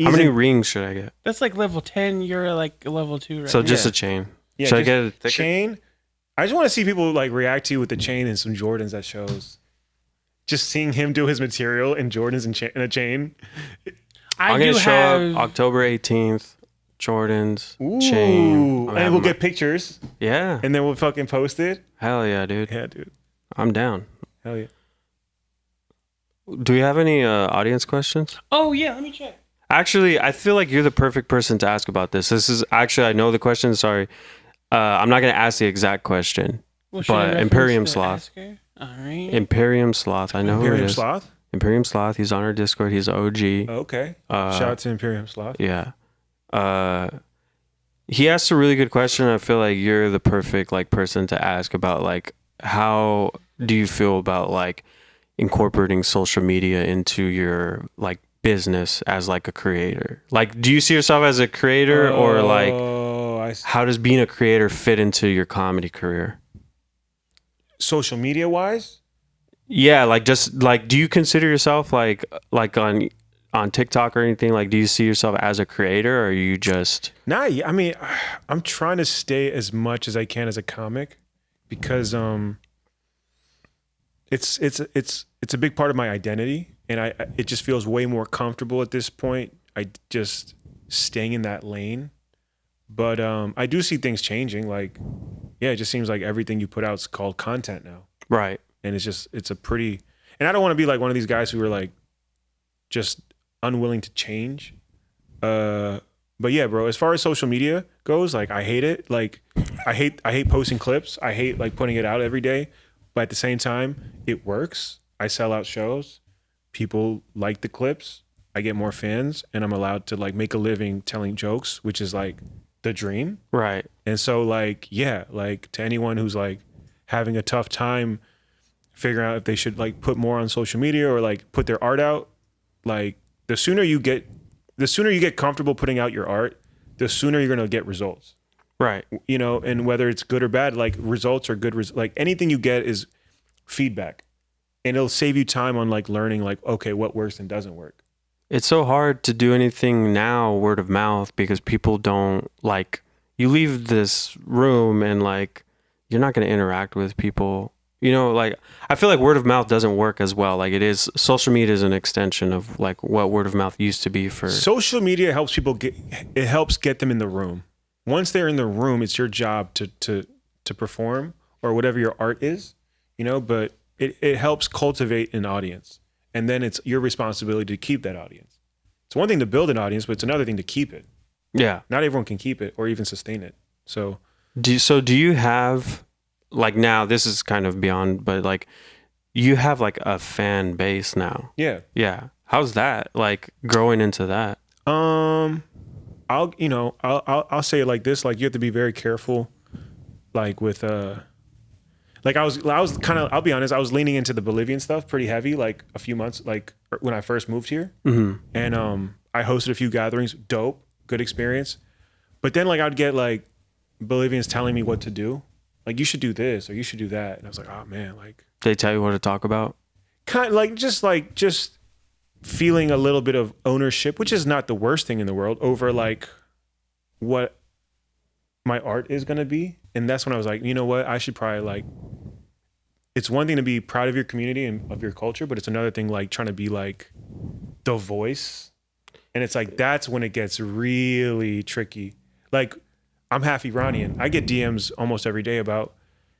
How many easy- rings should I get? That's like level 10. You're like level 2 right So now. just Yeah. a chain. Yeah, should I just get a thicker? chain? I just want to see people like react to you with the chain and some Jordans at shows. Just seeing him do his material in Jordans and a chain. I I'm do gonna show have. up October 18th. Jordans, Ooh. chain. I'm And having we'll my- get pictures Yeah. and then we'll fucking post it. Hell yeah, dude. Yeah, dude. I'm down. Hell yeah. Do we have any audience questions? Oh yeah, let me check. Actually, I feel like you're the perfect person to ask about this. This is actually, I know the question. Sorry. I'm not going to ask the exact question. Well, should I But reference Imperium the Sloth. asker? All right. Imperium Sloth. I know who it Imperium is. Sloth? Imperium Sloth. He's on our Discord. He's OG. Okay. Uh, Shout out to Imperium Sloth. Yeah. He asked a really good question. I feel like you're the perfect like person to ask about like how do you feel about like incorporating social media into your like business as like a creator? Like, do you see yourself as a creator or like how does being a creator fit into your comedy career? social media wise? Yeah, like just like, do you consider yourself like on TikTok or anything? Like, do you see yourself as a creator, or are you just? Nah, yeah, I mean, I'm trying to stay as much as I can as a comic because it's a big part of my identity, and it just feels way more comfortable at this point. I just staying in that lane, but I do see things changing. Like, yeah, it just seems like everything you put out is called content now, Right. and it's a pretty. And I don't want to be like one of these guys who are like just unwilling to change. But yeah, bro, as far as social media goes, like I hate it. Like I hate posting clips. I hate like putting it out every day. But at the same time, it works. I sell out shows. People like the clips. I get more fans, and I'm allowed to like make a living telling jokes, which is like the dream. Right. And so like, yeah, like to anyone who's like having a tough time figuring out if they should like put more on social media or like put their art out, like the sooner you get comfortable putting out your art, the sooner you're going to get results. Right. You know, and whether it's good or bad, like results are good. Like anything you get is feedback, and it'll save you time on like learning like, okay, what works and doesn't work. It's so hard to do anything now word of mouth because people don't like, you leave this room and like you're not going to interact with people. You know, like I feel like word of mouth doesn't work as well. Like it is, social media is an extension of like what word of mouth used to be for. Social media helps people get them in the room. Once they're in the room, it's your job to perform or whatever your art is, you know, but it helps cultivate an audience. And then it's your responsibility to keep that audience. It's one thing to build an audience, but it's another thing to keep it. Yeah. Not everyone can keep it or even sustain it. So do you have, like, now this is kind of beyond, but like you have like a fan base now. yeah. Yeah. How's that? Like growing into that? I'll say it like this, like you have to be very careful, like with like I was kind of, I'll be honest, I was leaning into the Bolivian stuff pretty heavy, like a few months, like when I first moved here. Mm-hmm. And I hosted a few gatherings, dope, good experience. But then like I'd get like Bolivians telling me what to do, like you should do this or you should do that, and I was like, oh man, like They tell you what to talk about? kind of like just feeling a little bit of ownership, which is not the worst thing in the world, over like what my art is going to be. And that's when I was like, you know what, I should probably like, it's one thing to be proud of your community and of your culture, but it's another thing like trying to be like the voice. And it's like, that's when it gets really tricky. Like I'm half Iranian. I get DMs almost every day about,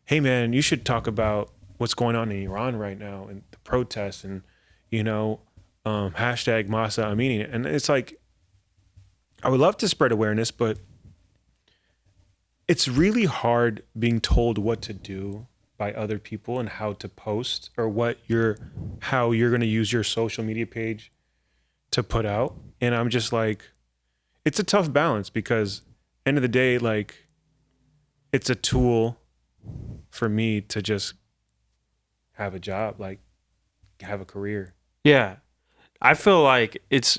hey man, you should talk about what's going on in Iran right now and the protests and, you know, hashtag Martin Amini. And it's like, I would love to spread awareness, but it's really hard being told what to do by other people and how to post or how you're going to use your social media page to put out. And I'm just like, it's a tough balance because end of the day, like it's a tool for me to just have a job, like have a career. Yeah. I feel like it's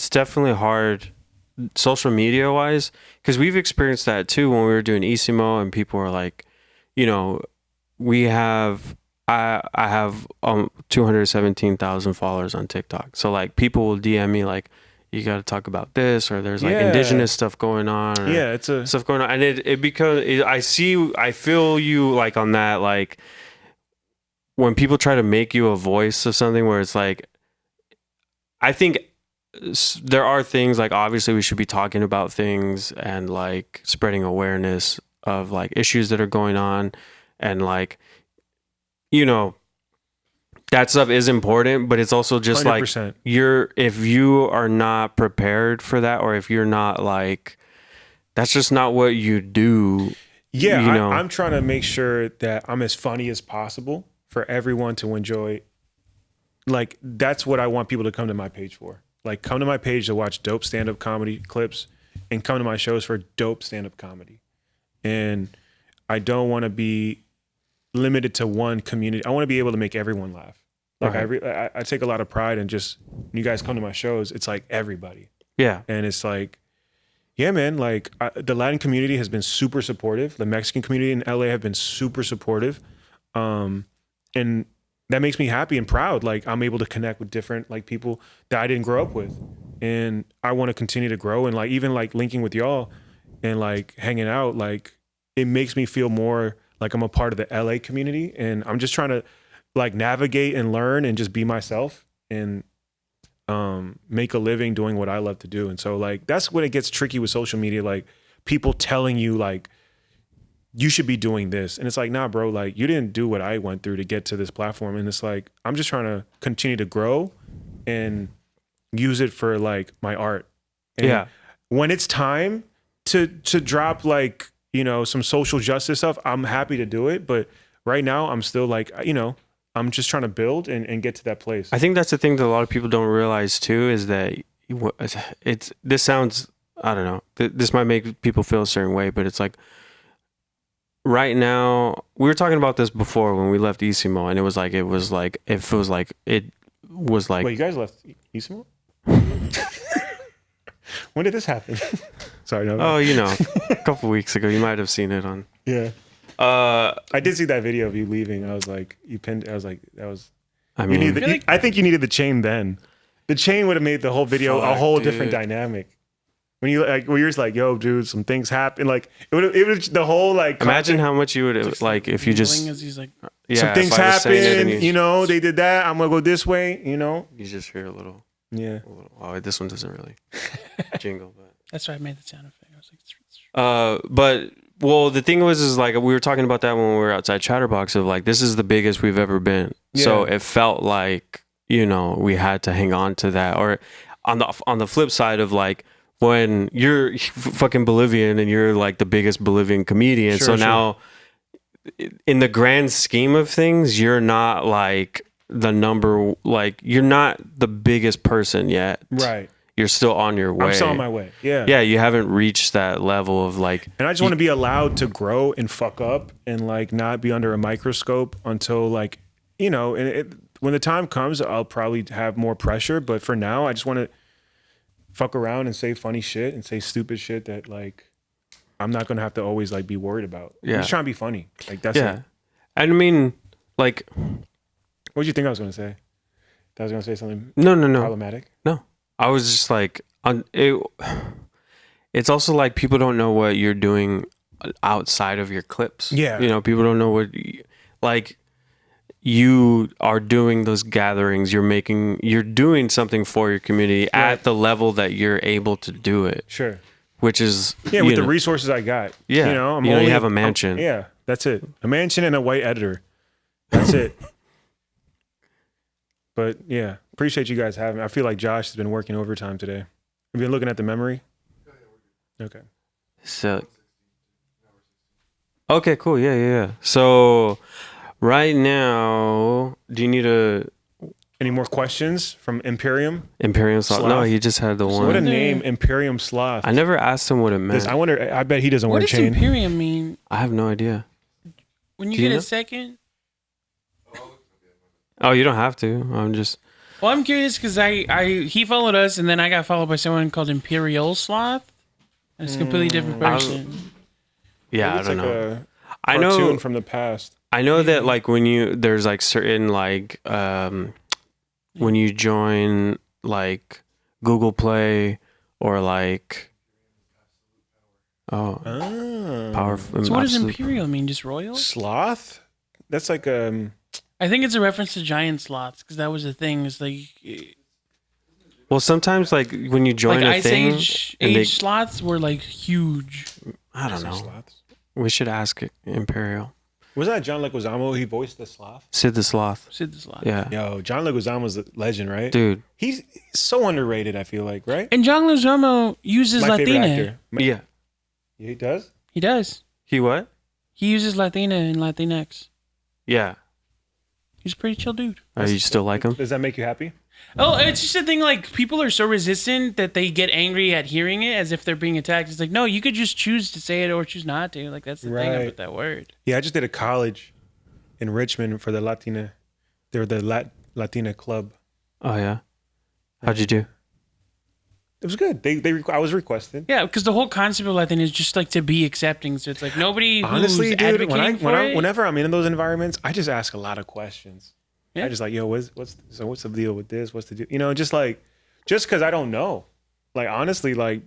definitely hard social media wise, because we've experienced that too when we were doing Isimo and people were like, you know, I have 217,000 followers on TikTok. So like people will DM me like, you got to talk about this, or there's like indigenous stuff going on. Or it's a stuff going on. And it because I feel you like on that, like when people try to make you a voice of something where it's like, I think there are things like obviously we should be talking about things and like spreading awareness of like issues that are going on, and like, you know, that stuff is important, but it's also just 100%. Like if you are not prepared for that, or if you're not like, that's just not what you do. Yeah, you know? I'm trying to make sure that I'm as funny as possible for everyone to enjoy. Like that's what I want people to come to my page for. Like come to my page to watch dope stand-up comedy clips and come to my shows for dope stand-up comedy. And I don't want to be limited to one community. I want to be able to make everyone laugh. Like I take a lot of pride in just, when you guys come to my shows, it's like everybody. Yeah. And it's like, yeah, man, like the Latin community has been super supportive. The Mexican community in LA have been super supportive. And that makes me happy and proud. Like I'm able to connect with different like people that I didn't grow up with, and I want to continue to grow. And like even like linking with y'all and like hanging out, like it makes me feel more like I'm a part of the LA community, and I'm just trying to like navigate and learn and just be myself and make a living doing what I love to do. And so like that's when it gets tricky with social media, like people telling you like you should be doing this, and it's like, nah bro, like you didn't do what I went through to get to this platform. And it's like I'm just trying to continue to grow and use it for like my art. And when it's time to drop like, you know, some social justice stuff, I'm happy to do it. But right now I'm still like, you know, I'm just trying to build and get to that place. I think that's the thing that a lot of people don't realize too, is that this sounds, I don't know, this might make people feel a certain way, but it's like right now, we were talking about this before when we left Isimo, and it was like wait, you guys left Isimo? When did this happen? Sorry, no. Oh, you know, a couple weeks ago. You might have seen it on. Yeah. I did see that video of you leaving. I was like, I was like, that was. I mean, I think you needed the chain then. The chain would have made the whole video a whole different dynamic. When you like, when you're just like, yo, dude, some things happen. Like it would the whole like. Imagine how much you would like if you just. He's like, some things happen. You know, they did that. I'm gonna go this way. You know. You just hear a little. Yeah. Oh, this one doesn't really jingle, but. That's why I made the sound effect. I was like, but well, the thing is like we were talking about that when we were outside Chatterbox of like this is the biggest we've ever been. Yeah. So it felt like, you know, we had to hang on to that. Or on the flip side of like when you're fucking Bolivian and you're like the biggest Bolivian comedian, so now in the grand scheme of things, you're not like the number, like you're not the biggest person yet. Right. You're still on your way. I'm still on my way. Yeah. Yeah, you haven't reached that level of like. And I just want to be allowed to grow and fuck up and like not be under a microscope until like, you know, and when the time comes, I'll probably have more pressure. But for now, I just want to fuck around and say funny shit and say stupid shit that like I'm not going to have to always like be worried about. Yeah. I'm just trying to be funny. Like that's it. And I mean, like. What did you think I was going to say? I was going to say something no. problematic? No. I was just like, it's also like people don't know what you're doing outside of your clips. Yeah. You know, people don't know what, like, you are doing those gatherings. You're doing something for your community at the level that you're able to do it. Sure. Which is. Yeah, with the resources I got. Yeah. You know, you have a mansion. Yeah, that's it. A mansion and a white editor. That's it. But yeah, appreciate you guys having me. I feel like Josh has been working overtime today. Have you been looking at the memory? Okay. So. Okay, cool. Yeah. So, right now, do you need any more questions from Imperium? Imperium Sloth? No, he just had the one. What a name, Imperium Sloth. I never asked him what it meant. I wonder. I bet he doesn't wear a chain. What does Imperium mean? I have no idea. When you get a second. Oh, you don't have to. I'm just. Well, I'm curious because he followed us, and then I got followed by someone called Imperial Sloth. And it's a completely different person. I don't know. I know cartoon from the past. I know that like when there's like certain like when you join like Google Play or like powerful. So what does Imperial mean? Just royal? Sloth? That's like I think it's a reference to giant sloths because that was the thing. It's like, well, sometimes like when you join like a Ice thing, Age sloths were like huge. I don't know. We should ask Imperial. Was that John Leguizamo? He voiced the sloth. Sid the Sloth. Yeah. Yo, John Leguizamo's a legend, right? Dude, he's so underrated. I feel like, right? And John Leguizamo uses Latina. Yeah, he does. He does. He what? He uses Latina and Latinx. Yeah. He's a pretty chill dude. You still like him? Does that make you happy? Oh, it's just a thing. Like people are so resistant that they get angry at hearing it as if they're being attacked. It's like, no, you could just choose to say it or choose not to. Like that's the thing about that word. Yeah, I just did a college in Richmond for the Latina. They were the Latina club. Oh yeah. How'd you do? It was good. I was requested. Yeah, because the whole concept of Latin is just like to be accepting. So it's like nobody honestly, who's dude, advocating for it. Whenever I'm in those environments, I just ask a lot of questions. Yeah. I just like, yo, what's the deal with this? What's the deal? You know, just because I don't know. Like honestly, like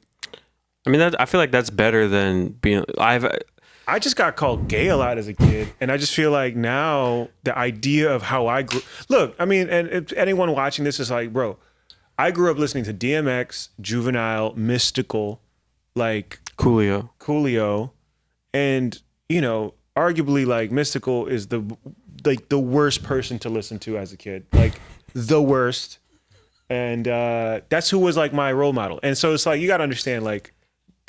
I mean, I feel like that's better than being. I just got called gay a lot as a kid, and I just feel like now the idea of how I grew. Look, I mean, and if anyone watching this is like, bro, I grew up listening to DMX, Juvenile, Mystical, like Coolio, and you know, arguably like Mystical is the worst person to listen to as a kid, like the worst, and that's who was like my role model. And so it's like you got to understand, like,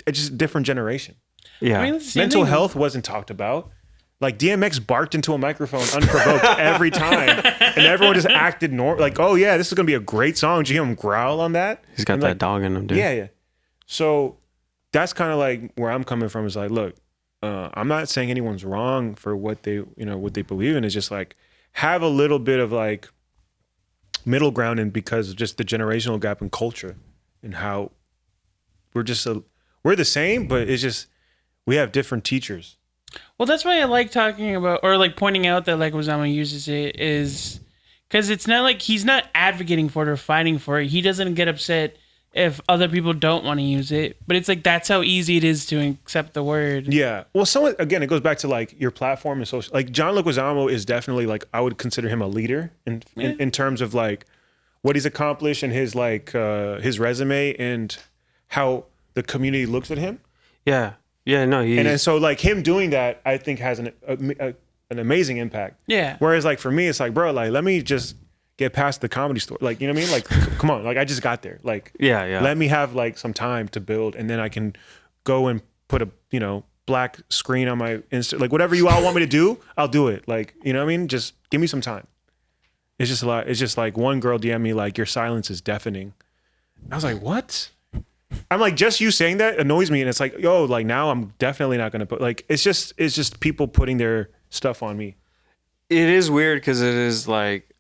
it's just a different generation. Yeah. I mean, it's the same Mental thing. health wasn't talked about. Like DMX barked into a microphone unprovoked every time, and everyone just acted normal. Like, oh yeah, this is gonna be a great song. Did you hear him growl on that? He's got And that like, dog in him, dude. yeah. So that's kind of like where I'm coming from. Is like, look, I'm not saying anyone's wrong for what they believe in. It's just like have a little bit of like middle ground, and because of just the generational gap in culture and how we're the same, but it's just we have different teachers. Well, that's why I like talking about or like pointing out that like Wazama uses it is because it's not like he's not advocating for it or fighting for it. He doesn't get upset if other people don't want to use it, but it's like that's how easy it is to accept the word. Yeah. Well, someone again, it goes back to like your platform and social. Like John Leguizamo is definitely like I would consider him a leader in terms of like what he's accomplished and his like his resume and how the community looks at him. Yeah. Yeah. No. And then so like him doing that, I think has an amazing impact. Yeah. Whereas like for me, it's like, bro, like let me just get past the Comedy Store. Like, you know what I mean? Like, come on. Like I just got there. Like, yeah. let me have like some time to build, and then I can go and put a, you know, black screen on my Insta. Like whatever you all want me to do, I'll do it. Like, you know what I mean? Just give me some time. It's just a lot. It's just like one girl DM me like, your silence is deafening. I was like, what? I'm like, just you saying that annoys me. And it's like, yo, like now I'm definitely not going to put like, it's just people putting their stuff on me. It is weird because it is like,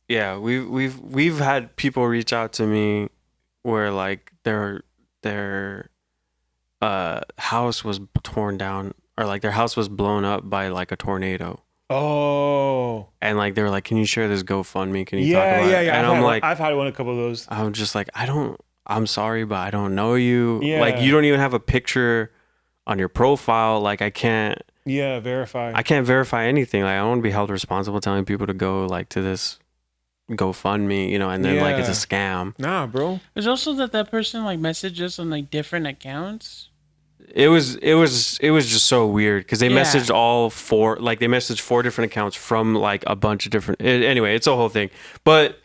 yeah, we've had people reach out to me where like their house was torn down or like their house was blown up by like a tornado. Oh. And like they were like, can you share this GoFundMe? Can you talk about it? Yeah. And I've had a couple of those. I'm just like, I'm sorry, but I don't know you. Yeah. Like you don't even have a picture on your profile. Like I can't verify anything. Like I don't want to be held responsible telling people to go like to this GoFundMe, you know, and then like it's a scam. Nah, bro. There's also that person like messaged us on like different accounts. It was just so weird because they messaged they messaged 4 different accounts from like a bunch of different. Anyway, it's a whole thing, but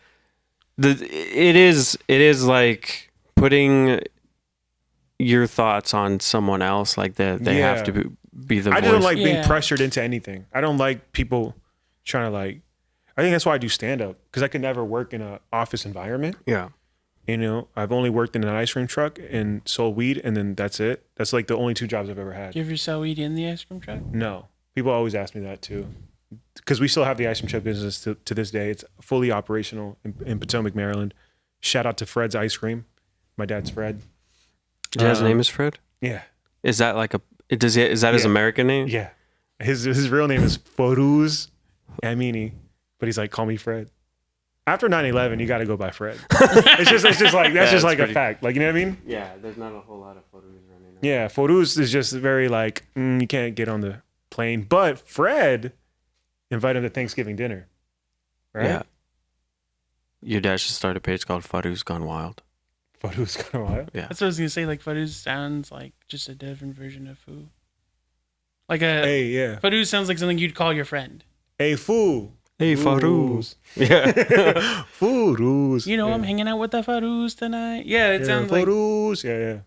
it is like putting your thoughts on someone else like that. They have to be the voice. I don't like being pressured into anything. I don't like people trying to like. I think that's why I do stand up, because I could never work in an office environment. Yeah. You know, I've only worked in an ice cream truck and sold weed, and then that's it. That's like the only 2 jobs I've ever had. Do you ever sell weed in the ice cream truck? No. People always ask me that too. Because we still have the ice cream truck business to this day. It's fully operational in Potomac, Maryland. Shout out to Fred's Ice Cream. My dad's Fred. His name is Fred? Yeah. Is that like is that his American name? Yeah. His real name is Martin Amini, but he's like, call me Fred. After 9/11, you got to go by Fred. It's just like that's just like a fact. Like, you know what I mean? Yeah, there's not a whole lot of photos running around. Yeah, Foruz is just very like, you can't get on the plane. But Fred invited him to Thanksgiving dinner. Right? Yeah. Your dad should start a page called Fadu's Gone Wild. Fadu's Gone Wild? Yeah. That's what I was gonna say. Like Faduz sounds like just a different version of Foo. Like Faduz sounds like something you'd call your friend. Hey, Foo. Hey, Faruz. Yeah. Faruz. You know, I'm hanging out with the Faruz tonight. Yeah, it sounds like Faruz. Yeah.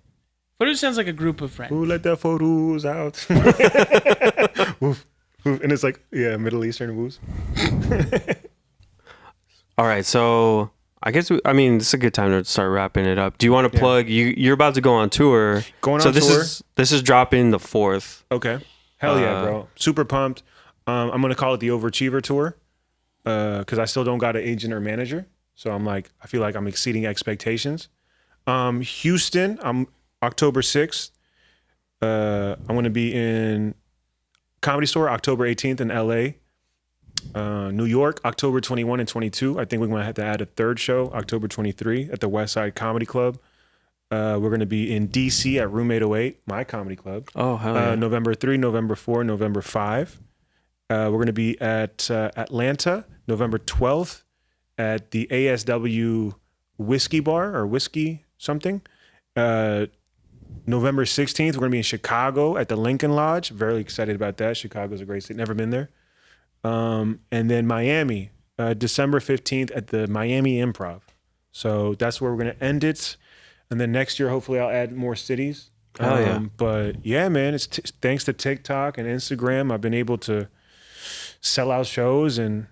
Faruz sounds like a group of friends. Who let that Faruz out? Woof, woof. And it's like, Middle Eastern woos. All right, so I guess this is a good time to start wrapping it up. Do you want to plug? You're about to go on tour. This is dropping the 4th. Okay. Hell yeah, bro. Super pumped. I'm gonna call it the Overachiever Tour. Because I still don't got an agent or manager. So I feel like I'm exceeding expectations. Houston, I'm October 6th. I'm going to be in Comedy Store October 18th in LA. New York, October 21 and 22. I think we're going to have to add a third show, October 23 at the West Side Comedy Club. We're going to be in DC at Room 808, my comedy club. Oh, hell yeah. November 3, November 4, November 5. We're going to be at Atlanta, November 12th at the ASW Whiskey Bar or Whiskey something. November 16th, we're going to be in Chicago at the Lincoln Lodge. Very excited about that. Chicago's a great city. Never been there. And then Miami, December 15th at the Miami Improv. So that's where we're going to end it. And then next year, hopefully I'll add more cities. Oh, yeah. But yeah, man, it's thanks to TikTok and Instagram, I've been able to sell out shows and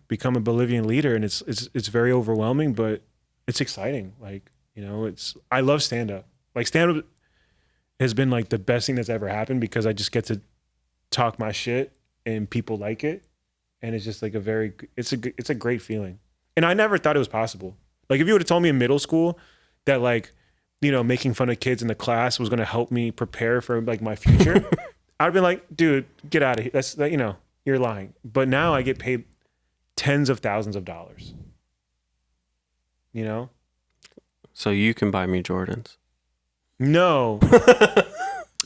become a Bolivian leader. And it's very overwhelming, but it's exciting. Like, you know, I love stand-up. Like stand-up has been like the best thing that's ever happened because I just get to talk my shit and people like it. And it's just like it's a great feeling. And I never thought it was possible. Like if you would have told me in middle school that like, you know, making fun of kids in the class was going to help me prepare for like my future, I'd have been like, dude, get out of here. That's, you know, you're lying. But now I get paid tens of thousands of dollars, you know? So you can buy me Jordans. No,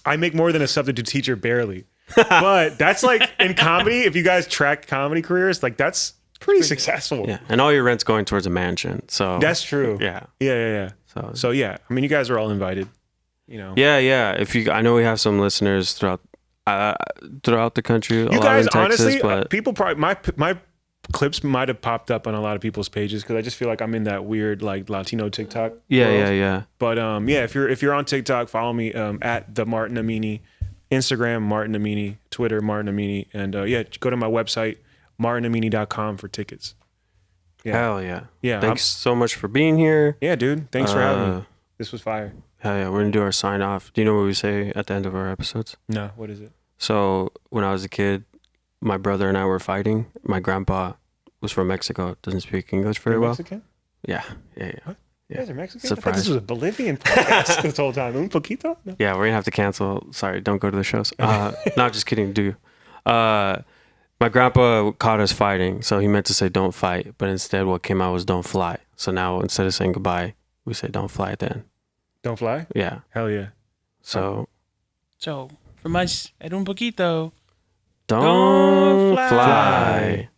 I make more than a substitute teacher barely, but that's like in comedy. If you guys track comedy careers, like that's pretty successful. Yeah. And all your rent's going towards a mansion. So That's true. Yeah. Yeah. So yeah, I mean, you guys are all invited, you know. Yeah. I know we have some listeners throughout the country. You guys, honestly, people probably my clips might have popped up on a lot of people's pages because I just feel like I'm in that weird like Latino TikTok. Yeah. But yeah, if you're on TikTok, follow me at the Martin Amini, Instagram Martin Amini, Twitter Martin Amini, and yeah, go to my website martinamini.com for tickets. Yeah. Hell yeah. Yeah. Thanks so much for being here. Yeah, dude. Thanks for having me. This was fire. Hell yeah. We're gonna do our sign off. Do you know what we say at the end of our episodes? No, what is it? So when I was a kid, my brother and I were fighting. My grandpa was from Mexico. Doesn't speak English very well. Mexican? Yeah. What? You guys are Mexican? Surprise. I thought this was a Bolivian podcast this whole time. Un poquito? No. Yeah, we're gonna have to cancel. Sorry, don't go to the shows. Not just kidding. Do. My grandpa caught us fighting, so he meant to say "don't fight," but instead, what came out was "don't fly." So now, instead of saying goodbye, we say "don't fly." Then. Don't fly? Yeah. Hell yeah. So from us at Un Poquito, don't fly.